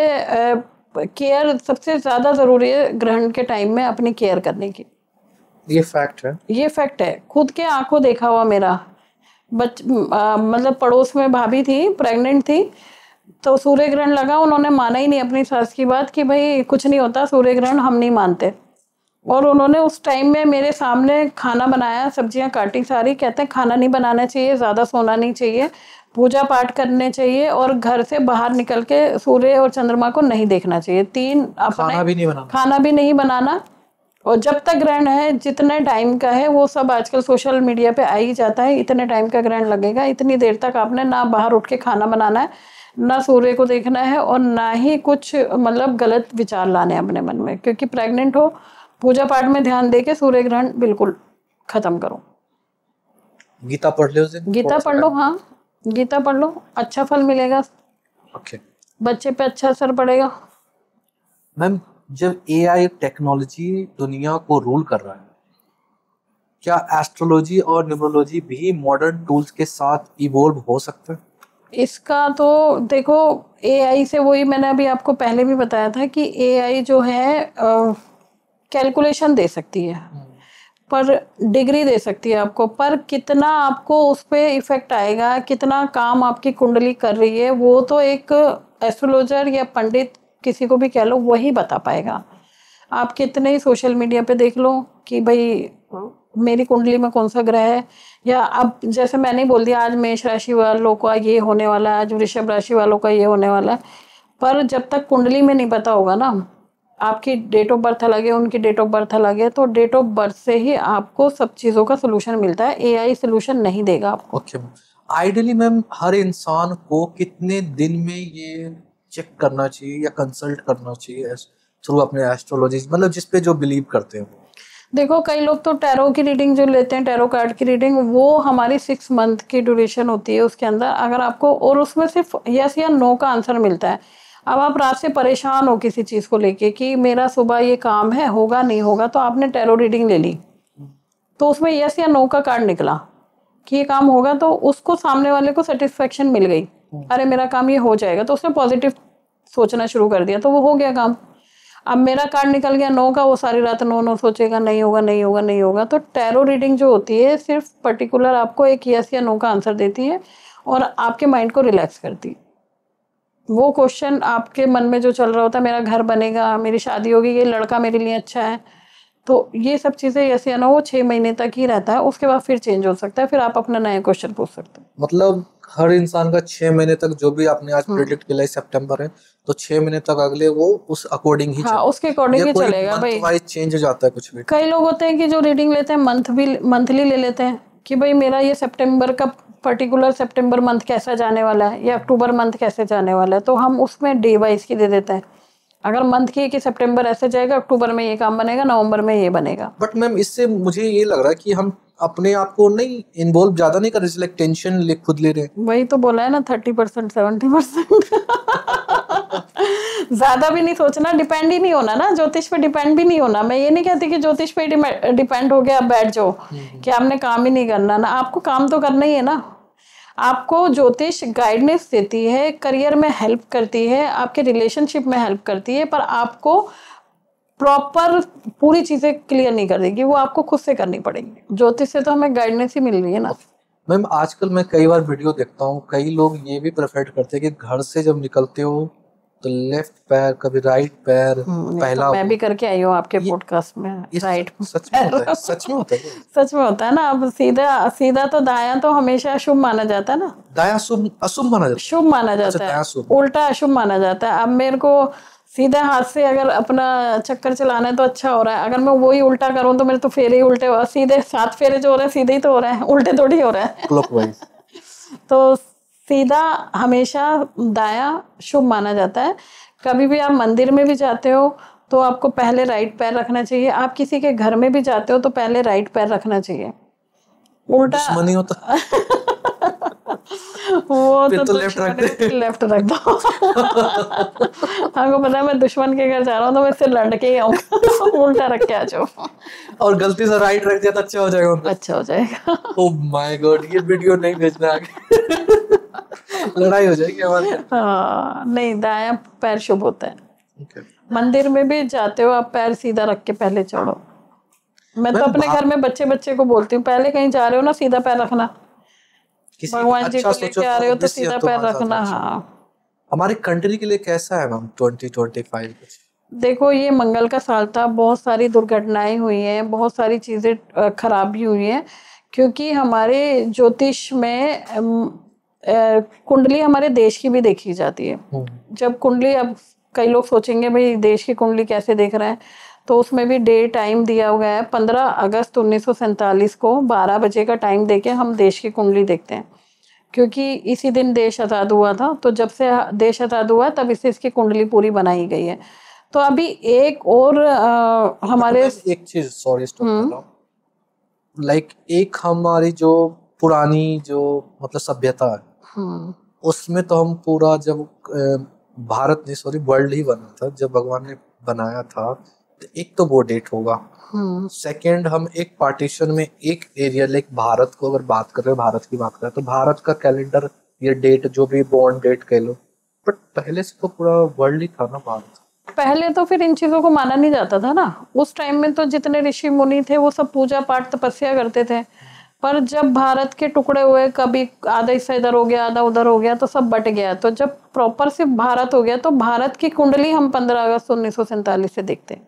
केयर सबसे ज्यादा जरूरी है ग्रहण के टाइम में अपनी केयर करने की। ये फैक्ट है, ये फैक्ट है, खुद के आंखों देखा हुआ। मेरा मतलब पड़ोस में भाभी थी, प्रेग्नेंट थी, तो सूर्य ग्रहण लगा, उन्होंने माना ही नहीं अपनी सास की बात कि भाई कुछ नहीं होता सूर्य ग्रहण, हम नहीं मानते। और उन्होंने उस टाइम में मेरे सामने खाना बनाया, सब्जियां काटी सारी, कहते हैं खाना नहीं बनाना चाहिए, ज़्यादा सोना नहीं चाहिए, पूजा पाठ करने चाहिए, और घर से बाहर निकल के सूर्य और चंद्रमा को नहीं देखना चाहिए। 3 खाना भी नहीं बनाना। और जब तक ग्रहण है, जितने टाइम का है वो सब आजकल सोशल मीडिया पे आ ही जाता है, इतने टाइम का ग्रहण लगेगा, इतनी देर तक आपने ना बाहर उठ के खाना बनाना है, ना सूर्य को देखना है, और ना ही कुछ मतलब गलत विचार लाने अपने मन में। क्योंकि प्रेग्नेंट हो, पूजा पाठ में ध्यान दे के सूर्य ग्रहण बिल्कुल खत्म करो। गीता पढ़ लो, गीता पढ़ लो। हाँ, गीता पढ़ लो, अच्छा फल मिलेगा। बच्चे पे अच्छा असर पड़ेगा। मैम, जब एआई टेक्नोलॉजी दुनिया को रूल कर रहा है, क्या एस्ट्रोलॉजी और न्यूमरोलॉजी भी मॉडर्न टूल्स के साथ इवॉल्व हो सकता है? इसका तो देखो, एआई से, वही मैंने अभी आपको पहले भी बताया था कि एआई जो है कैलकुलेशन दे सकती है, पर डिग्री दे सकती है आपको, पर कितना आपको उस पर इफेक्ट आएगा, कितना काम आपकी कुंडली कर रही है, वो तो एक एस्ट्रोलॉजर या पंडित किसी को भी कह लो, वही बता पाएगा। आप कितने ही सोशल मीडिया पे देख लो कि भाई मेरी कुंडली में कौन सा ग्रह है, या अब जैसे मैंने बोल दिया आज मेष राशि वालों का ये होने वाला है, आज वृषभ राशि वालों का ये होने वाला है, पर जब तक कुंडली में नहीं पता होगा ना, आपकी डेट ऑफ बर्थ अलग है, उनकी डेट ऑफ बर्थ अलग है, तो डेट ऑफ बर्थ से ही आपको सब चीज़ों का सोल्यूशन मिलता है, एआई सोल्यूशन नहीं देगा आपको। ओके, आइडियली मैम हर इंसान को कितने दिन में ये चेक करना चाहिए या कंसल्ट करना चाहिए थ्रू अपने एस्ट्रोलॉजी, मतलब जिस पे जो बिलीव करते हैं? देखो, कई लोग तो टैरो की रीडिंग जो लेते हैं, टैरो कार्ड की रीडिंग, वो हमारी 6 मंथ की ड्यूरेशन होती है उसके अंदर, अगर आपको, और उसमें सिर्फ यस या नो का आंसर मिलता है। अब आप रात से परेशान हो किसी चीज़ को लेके कि मेरा सुबह ये काम है, होगा नहीं होगा, तो आपने टैरो रीडिंग ले ली, तो उसमें यस या नो का कार्ड निकला कि ये काम होगा, तो उसको सामने वाले को सेटिस्फेक्शन मिल गई, अरे मेरा काम ये हो जाएगा, तो उसने पॉजिटिव सोचना शुरू कर दिया, तो वो हो गया काम। अब मेरा कार्ड निकल गया नो का, वो सारी रात नो नो सोचेगा, नहीं होगा नहीं होगा नहीं होगा। तो टैरो रीडिंग जो होती है सिर्फ पर्टिकुलर आपको एक यस या नो का आंसर देती है और आपके माइंड को रिलैक्स करती है। वो क्वेश्चन आपके मन में जो चल रहा होता है, मेरा घर बनेगा, मेरी शादी होगी, ये लड़का मेरे लिए अच्छा है, तो ये सब चीज़ें यस या नो वो 6 महीने तक ही रहता है, उसके बाद फिर चेंज हो सकता है, फिर आप अपना नया क्वेश्चन पूछ सकते हैं। मतलब हर इंसान का 6 महीने तक, जो भी आपने आज प्रेडिक्ट किया सितंबर है, तो 6 महीने तक अगले वो उस अकॉर्डिंग ही उसके अकॉर्डिंग ही चलेगा भाई। वाइज चेंज हो जाता है कुछ भी। कई लोग होते हैं कि जो रीडिंग लेते हैं मंथली ले लेते हैं कि भाई मेरा ये सितंबर का पर्टिकुलर सितंबर मंथ कैसा जाने वाला है या अक्टूबर मंथ कैसे जाने वाला है, तो हम उसमें डे वाइज की दे देते हैं अगर मंथ की कि सितंबर ऐसे जाएगा, अक्टूबर में ये काम बनेगा, नवंबर में ये बनेगा। बट मैम इससे मुझे ये लग रहा है कि हम अपने आप को नहीं इन्वॉल्व ज्यादा नहीं कर रहे, लाइक टेंशन खुद ले रहे हैं। वही तो बोला है ना, 30% 70%। ज्यादा भी नहीं सोचना, डिपेंड ही नहीं होना ना, ज्योतिष पे डिपेंड भी नहीं होना। मैं ये नहीं कहती कि ज्योतिष पे डिपेंड हो गया अब बैठ जाओ कि आपने काम ही नहीं करना ना, आपको काम तो करना ही है ना। आपको ज्योतिष गाइडेंस देती है, करियर में हेल्प करती है, आपके रिलेशनशिप में हेल्प करती है, पर आपको प्रॉपर पूरी चीजें क्लियर नहीं कर देगी, वो आपको खुद से करनी पड़ेगी। ज्योतिष से तो हमें गाइडेंस ही मिल रही है ना। मैम आजकल मैं कई बार वीडियो देखता हूँ, कई लोग ये भी प्रेफर करते हैं कि घर से जब निकलते हो तो लेफ्ट पैर, कभी राइट पैर पहला। तो मैं भी करके आई हूँ आपके पॉडकास्ट में, राइट। सच में होता है? सच में होता है? सच में होता है ना। अब सीधा सीधा तो दायां तो हमेशा अशुभ माना जाता है ना। दायां शुभ अशुभ माना जाता है? शुभ माना जाता है, दायां शुभ। उल्टा अशुभ माना जाता है। अब मेरे को सीधे हाथ से अगर अपना चक्कर चलाना है तो अच्छा हो रहा है, अगर मैं वही उल्टा करूँ तो मेरे तो फेरे ही उल्टे हो रहे हैं। सीधे 7 फेरे जो हो रहे हैं सीधे ही तो हो रहे हैं, उल्टे थोड़ी हो रहे हैं। क्लॉकवाइज। तो सीधा हमेशा दायां शुभ माना जाता है। कभी भी आप मंदिर में भी जाते हो तो आपको पहले राइट पैर रखना चाहिए। आप किसी के घर में भी जाते हो तो पहले राइट पैर रखना चाहिए। उल्टा दुश्मनी होता वो फिर तो लेफ्ट रख दे। लेफ्ट रख दो। आपको पता है मैं दुश्मन के घर जा रहा हूँ तो मैं इससे लड़ के ही आऊंगा। उल्टा रख के आ जाओ। और गलती से राइट रख दिया तो अच्छा हो जाएगा उनका। अच्छा हो जाएगा। ओह माय गॉड, ये वीडियो नहीं भेजना आगे। लड़ाई हो जाएगी हमारी। हाँ नहीं, दायां पैर शुभ होता है। Okay. मंदिर में भी जाते हो आप पैर सीधा रख के पहले चढ़ो। मैं तो अपने घर में बच्चे को बोलती हूँ, पहले कहीं जा रहे हो ना सीधा पैर रखना। भगवान जी को लेके आ रहे हो तो सीधा पैर रखना। हाँ, हमारी कंट्री के लिए कैसा है मैम 2025? देखो ये मंगल का साल था, बहुत सारी दुर्घटनाएं हुई हैं, बहुत सारी चीजें खराब भी हुई हैं, क्योंकि हमारे ज्योतिष में कुंडली हमारे देश की भी देखी जाती है। जब कुंडली, अब कई लोग सोचेंगे भाई देश की कुंडली कैसे देख रहे हैं, तो उसमें भी डे टाइम दिया हुआ है। 15 अगस्त 1947 को 12 बजे का टाइम देके हम देश की कुंडली देखते हैं, क्योंकि इसी दिन देश आज़ाद हुआ था। तो जब से देश आज़ाद हुआ तब इससे इसकी कुंडली पूरी बनाई गई है। तो अभी एक और हमारे एक चीज, सॉरी स्टॉप कर रहा हूँ, लाइक एक हमारी जो पुरानी जो मतलब सभ्यता है, उसमें तो हम पूरा जब भारत नहीं सॉरी वर्ल्ड ही बना था, जब भगवान ने बनाया था, तो एक तो वो डेट होगा। सेकंड, हम एक पार्टीशन में एक एरिया लाइक भारत को अगर बात कर रहे हैं, भारत की बात करें तो भारत का कैलेंडर ये डेट जो भी बॉर्न डेट कह लो, बट पहले से तो पूरा वर्ल्ड ही था ना भारत। पहले तो फिर इन चीजों को माना नहीं जाता था ना। उस टाइम में तो जितने ऋषि मुनि थे वो सब पूजा पाठ तपस्या करते थे, पर जब भारत के टुकड़े हुए, कभी आधा हिस्सा इधर हो गया आधा उधर हो गया, तो सब बट गया। तो जब प्रॉपर से भारत हो गया तो भारत की कुंडली हम 15 अगस्त 1947 से देखते हैं।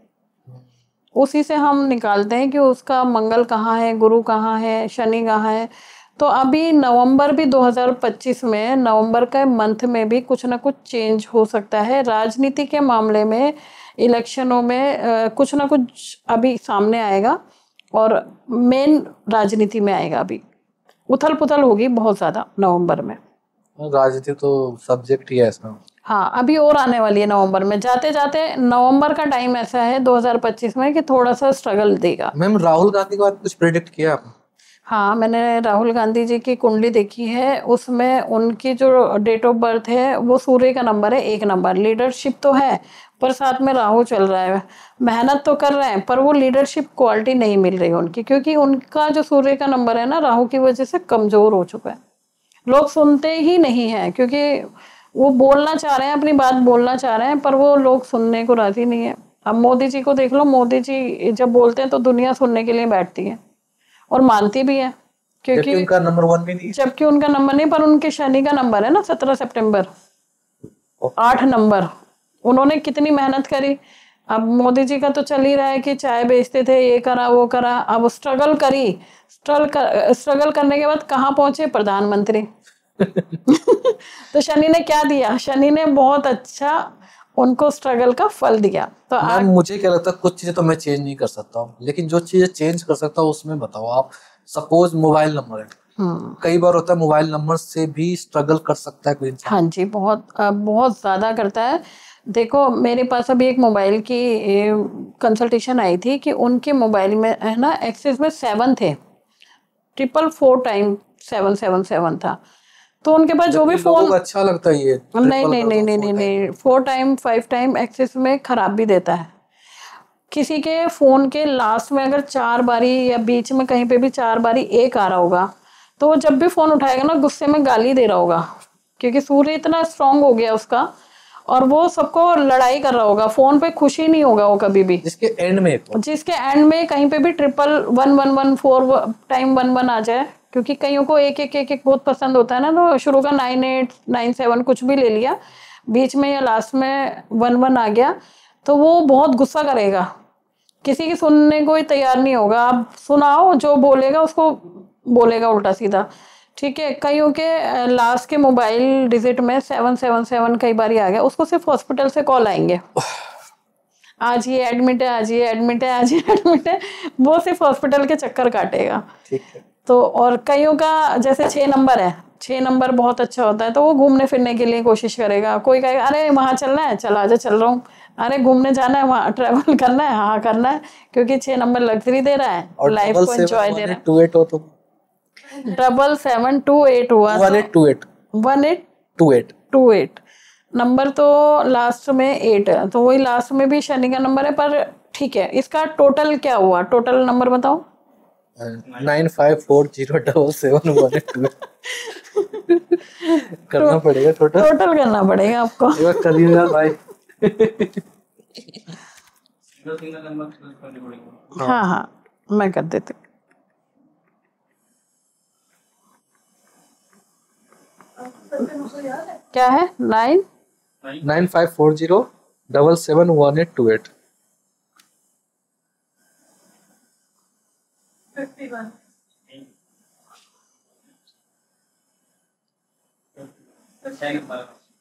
उसी से हम निकालते हैं कि उसका मंगल कहाँ है, गुरु कहाँ है, शनि कहाँ है। तो अभी नवंबर भी 2025 में, नवंबर के मंथ में भी कुछ ना कुछ चेंज हो सकता है। राजनीति के मामले में, इलेक्शनों में कुछ ना कुछ अभी सामने आएगा, और मेन राजनीति में आएगा। अभी उथल पुथल होगी बहुत ज़्यादा नवंबर में। राजनीति तो सब्जेक्ट ही है ऐसा। हाँ, अभी और आने वाली है नवंबर में। जाते जाते नवंबर का टाइम ऐसा है 2025 में कि थोड़ा सा स्ट्रगल देगा। मैम राहुल गांधी के बाद कुछ प्रेडिक्ट किया आपने? हाँ, मैंने राहुल गांधी जी की कुंडली देखी है। उसमें उनकी जो डेट ऑफ बर्थ है वो सूर्य का नंबर है 1 नंबर। लीडरशिप तो है, पर साथ में राहु चल रहा है। मेहनत तो कर रहे हैं पर वो लीडरशिप क्वालिटी नहीं मिल रही उनकी, क्योंकि उनका जो सूर्य का नंबर है ना, राहु की वजह से कमजोर हो चुका है। लोग सुनते ही नहीं हैं, क्योंकि वो बोलना चाह रहे हैं, अपनी बात बोलना चाह रहे हैं, पर वो लोग सुनने को राजी नहीं है। अब मोदी जी को देख लो, मोदी जी जब बोलते हैं तो दुनिया सुनने के लिए बैठती है और मानती भी है, क्योंकि उनका नंबर 1 भी नहीं है। जबकि उनका नंबर नहीं, पर उनके शनि का नंबर है ना 17 सितंबर, 8 नंबर। उन्होंने कितनी मेहनत करी। अब मोदी जी का तो चल ही रहा है कि चाय बेचते थे, ये करा वो करा। अब स्ट्रगल करी, स्ट्रगल करने के बाद कहाँ पहुंचे? प्रधानमंत्री। तो शनि ने क्या दिया? शनि ने बहुत अच्छा उनको स्ट्रगल का फल दिया। तो मैम मुझे क्या लगता है, कुछ चीजें तो मैं चेंज नहीं कर सकता हूँ, लेकिन जो चीजें चेंज कर सकता हूँ उसमें बताओ आप। सपोज मोबाइल नंबर है, कई बार होता है मोबाइल नंबर से भी स्ट्रगल कर सकता है कोई इंसान। हाँ जी, बहुत बहुत ज्यादा करता है। देखो मेरे पास अभी एक मोबाइल की कंसल्टेशन आई थी कि उनके मोबाइल में है ना एक्सेस में 7 थे, 444 टाइम 777 था। तो उनके पास जो भी जबकि लोगों फोन, को अच्छा लगता है ये नहीं ट्रिपल नहीं कर नहीं दो नहीं 4 नहीं टाइम। नहीं, 4 टाइम 5 टाइम एक्सेस में खराब भी देता है। किसी के फोन के लास्ट में अगर 4 बारी या बीच में कहीं पे भी 4 बारी एक आ रहा होगा, तो वो जब भी फोन उठाएगा ना गुस्से में गाली दे रहा होगा, क्योंकि सूर्य इतना स्ट्रांग हो गया उसका, और वो सबको लड़ाई कर रहा होगा, फोन पे खुशी नहीं होगा वो कभी भी। जिसके एंड में जिसके एंड में कहीं पे भी 11114 टाइम 11 आ जाए, क्योंकि कईयों को एक एक एक एक बहुत पसंद होता है ना, तो शुरू का 9897 कुछ भी ले लिया, बीच में या लास्ट में 11 आ गया, तो वो बहुत गुस्सा करेगा, किसी की सुनने को ही तैयार नहीं होगा। आप सुनाओ, जो बोलेगा उसको बोलेगा उल्टा सीधा। ठीक है, कईयों के लास्ट के मोबाइल डिजिट में 777 कई बार आ गया, उसको सिर्फ हॉस्पिटल से कॉल आएंगे, आज ये एडमिट है, आज ये एडमिट है, आज ये एडमिट है, वो सिर्फ हॉस्पिटल के चक्कर काटेगा। ठीक है। तो और कईयों का जैसे 6 नंबर है, 6 नंबर बहुत अच्छा होता है, तो वो घूमने फिरने के लिए कोशिश करेगा। कोई कहेगा अरे वहाँ चलना है, चल आजा, चल रहा हूँ। अरे घूमने जाना है, वहाँ ट्रैवल करना है, हाँ करना है, क्योंकि 6 नंबर लग्जरी दे रहा है, और लाइफ को एंजॉय दे रहा है। 77828 हो तो 77728 हुआ, 1828 1828 28 नंबर तो लास्ट में 8 है, तो वही लास्ट में भी शनि का नंबर है। पर ठीक है, इसका टोटल क्या हुआ, टोटल नंबर बताओ। 9540771828 करना पड़ेगा टोटल। टोटल करना पड़ेगा आपको। एक बार करिए यार भाई। सिंगल नंबर करनी पड़ेगी। हाँ हाँ, मैं कर देती हूँ। क्या है 9540771828 51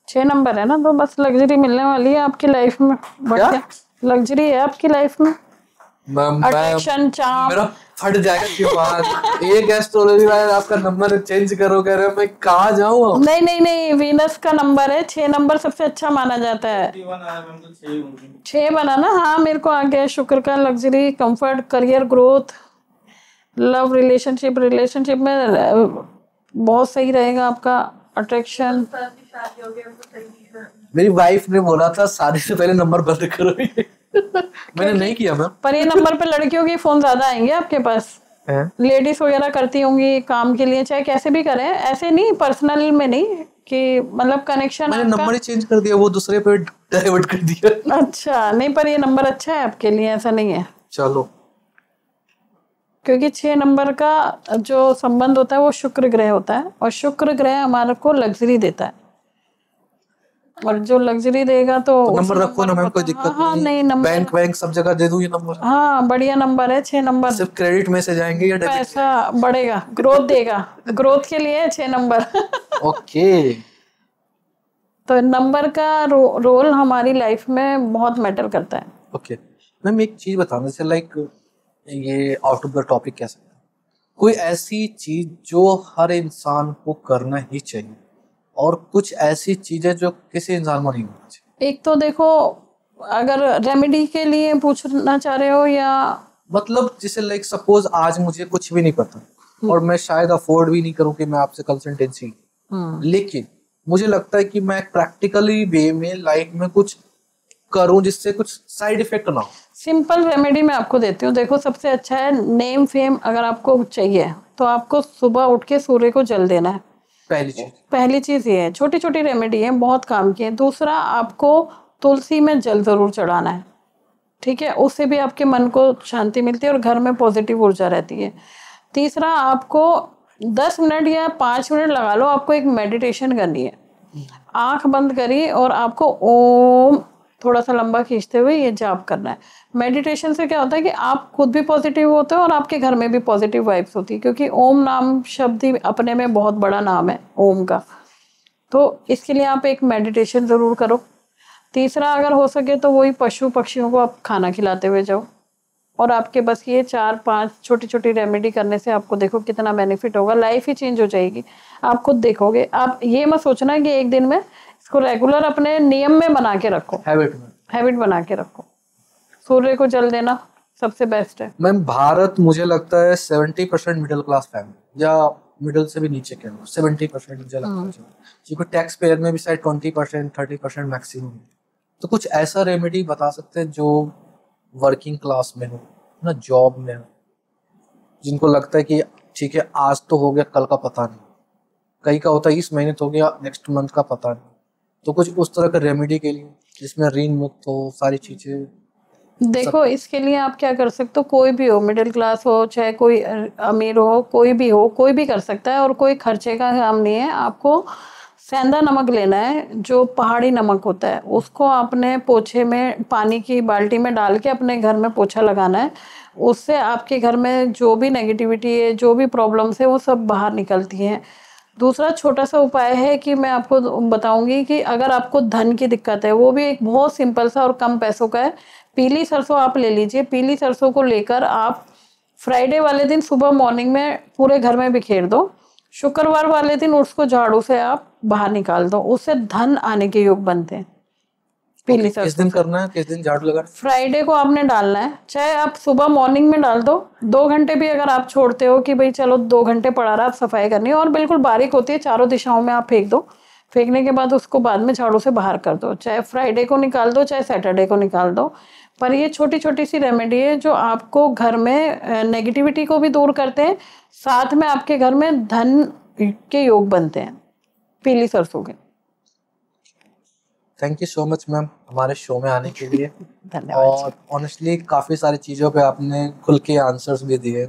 6 नंबर है ना, तो बस लग्जरी मिलने वाली है आपकी लाइफ में। बढ़िया लग्जरी है आपकी लाइफ में, अट्रैक्शन, चार्म। मेरा फट जाएगा दिमाग। एक एस्ट्रोलॉजी वाले आपका नंबर चेंज करो, कह रहे मैं कहाँ जाऊँ। नहीं नहीं नहीं, वीनस का नंबर है, 6 नंबर सबसे अच्छा माना जाता है। 6 बना ना, हाँ मेरे को आ गया। शुक्र का luxury, comfort, career growth, love, relationship में बहुत सही रहेगा आपका, अट्रैक्शन। मेरी वाइफ ने बोला था शादी से पहले नंबर बंद करो। मैंने नहीं किया मैम। पर ये नंबर पे लड़कियों के फोन ज्यादा आएंगे आपके पास, लेडीज वगैरह करती होंगी काम के लिए, चाहे कैसे भी करें, ऐसे नहीं पर्सनल में नहीं, कि मतलब कनेक्शन। मैंने नंबर ही चेंज कर दिया, वो दूसरे पे डाइवर्ट कर दिया। अच्छा, नहीं पर ये नंबर अच्छा है आपके लिए, ऐसा नहीं है। चलो, क्योंकि 6 नंबर का जो संबंध होता है वो शुक्र ग्रह होता है, और शुक्र ग्रह हमारे को लग्जरी देता है, और जो लग्जरी देगा तो नंबर रखो ना मैम, कोई दिक्कत हाँ, नहीं नंबर बैंक सब जगह दे दूं ये नंबर। हाँ बढ़िया नंबर है 6 नंबर। सिर्फ क्रेडिट में से जाएंगे या डेबिट? पैसा बढ़ेगा, ग्रोथ देगा, ग्रोथ के लिए 6 नंबर। ओके। तो नंबर का रोल हमारी लाइफ में बहुत मैटर करता है। ओके मैम, एक चीज बताना, जैसे लाइक ये आउट ऑफ द टॉपिक कह सकते हैं, कोई ऐसी चीज जो हर इंसान को करना ही चाहिए, और कुछ ऐसी चीजें जो किसी इंसान को नहीं होनी चाहिए। एक तो देखो, अगर रेमेडी के लिए पूछना चाह रहे हो, या मतलब जैसे लाइक सपोज आज मुझे कुछ भी नहीं पता, और मैं शायद अफोर्ड भी नहीं करूं कि मैं आपसे कंसल्टेंसी, लेकिन मुझे लगता है कि मैं प्रैक्टिकली वे में लाइफ में कुछ करूं जिससे कुछ साइड इफेक्ट ना हो। सिंपल रेमेडी मैं आपको देती हूँ। देखो सबसे अच्छा है, नेम फेम अगर आपको चाहिए तो आपको सुबह उठ के सूर्य को जल देना है। पहली चीज ये है, छोटी छोटी रेमेडी है, बहुत काम की है। दूसरा, आपको तुलसी में जल जरूर चढ़ाना है, ठीक है, उससे भी आपके मन को शांति मिलती है और घर में पॉजिटिव ऊर्जा रहती है। तीसरा, आपको 10 मिनट या 5 मिनट लगा लो, आपको एक मेडिटेशन करनी है। आंख बंद करी और आपको ओम थोड़ा सा लंबा खींचते हुए ये जाप करना है। मेडिटेशन से क्या होता है कि आप खुद भी पॉजिटिव होते हो और आपके घर में भी पॉजिटिव वाइब्स होती है, क्योंकि ओम नाम शब्द ही अपने में बहुत बड़ा नाम है ओम का। तो इसके लिए आप एक मेडिटेशन ज़रूर करो। तीसरा, अगर हो सके तो वही पशु पक्षियों को आप खाना खिलाते हुए जाओ, और आपके बस ये 4-5 छोटी छोटी रेमेडी करने से आपको देखो कितना बेनिफिट होगा, लाइफ ही चेंज हो जाएगी। आप खुद देखोगे। आप ये मत सोचना कि एक दिन में इसको रेगुलर अपने नियम में बना के रखो, हैबिट बना के रखो। सूर्य को जल देना सबसे बेस्ट है। मैम भारत मुझे लगता है 70% मिडिल क्लास फैमिली, या मिडिल से भी नीचे के लोग 70% मुझे लगता है, क्योंकि टैक्स पेयर में भी शायद 20% 30% मैक्सिमम। तो कुछ ऐसा रेमेडी बता सकते हैं जो वर्किंग क्लास में हो ना, जॉब में हो, जिनको लगता है कि ठीक है आज तो हो गया कल का पता नहीं, कई का होता है इस महीने तो हो गया नेक्स्ट मंथ का पता नहीं, तो कुछ उस तरह का रेमेडी के लिए जिसमें ऋण मुक्त हो सारी चीजें। देखो इसके लिए आप क्या कर सकते हो, कोई भी हो, मिडिल क्लास हो चाहे कोई अमीर हो, कोई भी हो, कोई भी कर सकता है और कोई खर्चे का काम नहीं है। आपको सेंधा नमक लेना है, जो पहाड़ी नमक होता है, उसको आपने पोछे में पानी की बाल्टी में डाल के अपने घर में पोछा लगाना है। उससे आपके घर में जो भी नेगेटिविटी है, जो भी प्रॉब्लम्स है, वो सब बाहर निकलती हैं। दूसरा छोटा सा उपाय है कि मैं आपको बताऊंगी कि अगर आपको धन की दिक्कत है, वो भी एक बहुत सिंपल सा और कम पैसों का है। पीली सरसों आप ले लीजिए, पीली सरसों को लेकर आप फ्राइडे वाले दिन सुबह मॉर्निंग में पूरे घर में बिखेर दो, शुक्रवार वाले दिन उसको झाड़ू से आप बाहर निकाल दो, उससे धन आने के योग बनते हैं। पीली सरसों किस दिन करना है, किस दिन झाड़ू लगाना? फ्राइडे को आपने डालना है, चाहे आप सुबह मॉर्निंग में डाल दो, 2 घंटे भी अगर आप छोड़ते हो कि भाई चलो 2 घंटे पड़ा रहा, आप सफाई करनी है और बिल्कुल बारीक होती है, चारों दिशाओं में आप फेंक दो। फेंकने के बाद उसको बाद में झाड़ू से बाहर कर दो, चाहे फ्राइडे को निकाल दो चाहे सैटरडे को निकाल दो। पर ये छोटी छोटी सी रेमेडी है जो आपको घर में नेगेटिविटी को भी दूर करते हैं, साथ में आपके घर में धन के योग बनते हैं पीली सरसों के। Thank you so much ma'am हमारे शो में आने के लिए। धन्यवाद। और ऑनेस्टली काफ़ी सारी चीज़ों पे आपने खुल के आंसर्स भी दिए,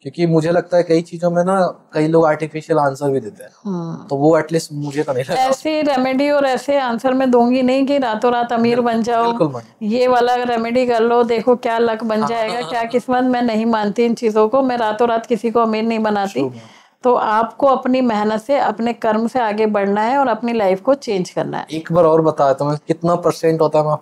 क्योंकि मुझे लगता है कई चीज़ों में ना कई लोग आर्टिफिशियल आंसर भी देते हैं, तो वो एटलीस्ट मुझे तो नहीं लगा। ऐसी रेमेडी और ऐसे आंसर मैं दूंगी नहीं कि रातों रात अमीर बन जाओ, ये वाला रेमेडी कर लो देखो क्या लक बन जाएगा, क्या किस्मत। मैं नहीं मानती इन चीज़ों को, मैं रातों रात किसी को अमीर नहीं बनाती। तो आपको अपनी मेहनत से, अपने कर्म से आगे बढ़ना है और अपनी लाइफ को चेंज करना है। एक बार और बताया तो मैं कितना % होता है?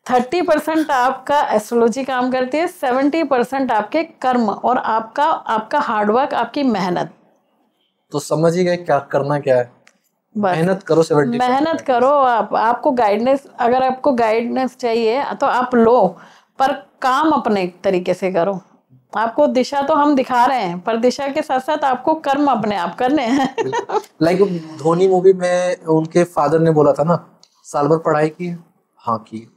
30% आपका एस्ट्रोलॉजी काम करती है, 70% आपके कर्म और आपका हार्डवर्क, आपकी मेहनत। तो समझ ही गए क्या करना क्या है, मेहनत करो। 70% मेहनत करो। आपको गाइडेंस, अगर आपको गाइडेंस चाहिए तो आप लो, पर काम अपने तरीके से करो। आपको दिशा तो हम दिखा रहे हैं, पर दिशा के साथ साथ आपको कर्म अपने आप करने हैं। लाइक धोनी मूवी में उनके फादर ने बोला था ना, साल भर पढ़ाई की, हाँ की,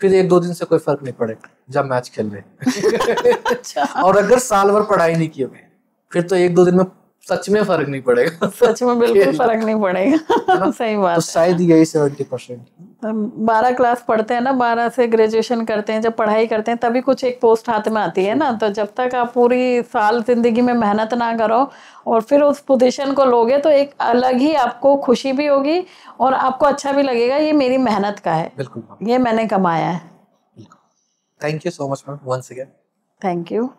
फिर 1-2 दिन से कोई फर्क नहीं पड़ेगा जब मैच खेल रहे। अच्छा। और अगर साल भर पढ़ाई नहीं की होगी फिर तो 1-2 दिन में सच में फर्क नहीं पड़ेगा। सच में बिल्कुल फर्क नहीं पड़ेगा। सही बात। तो शायद यही 70%। 12 क्लास पढ़ते हैं ना, 12 से ग्रेजुएशन करते हैं, जब पढ़ाई करते हैं तभी कुछ एक पोस्ट हाथ में आती है ना। तो जब तक आप पूरी साल जिंदगी में मेहनत ना करो और फिर उस पोजीशन को लोगे तो एक अलग ही आपको खुशी भी होगी और आपको अच्छा भी लगेगा, ये मेरी मेहनत का है, बिल्कुल ये मैंने कमाया है। Thank you so much ma'am once again. Thank you.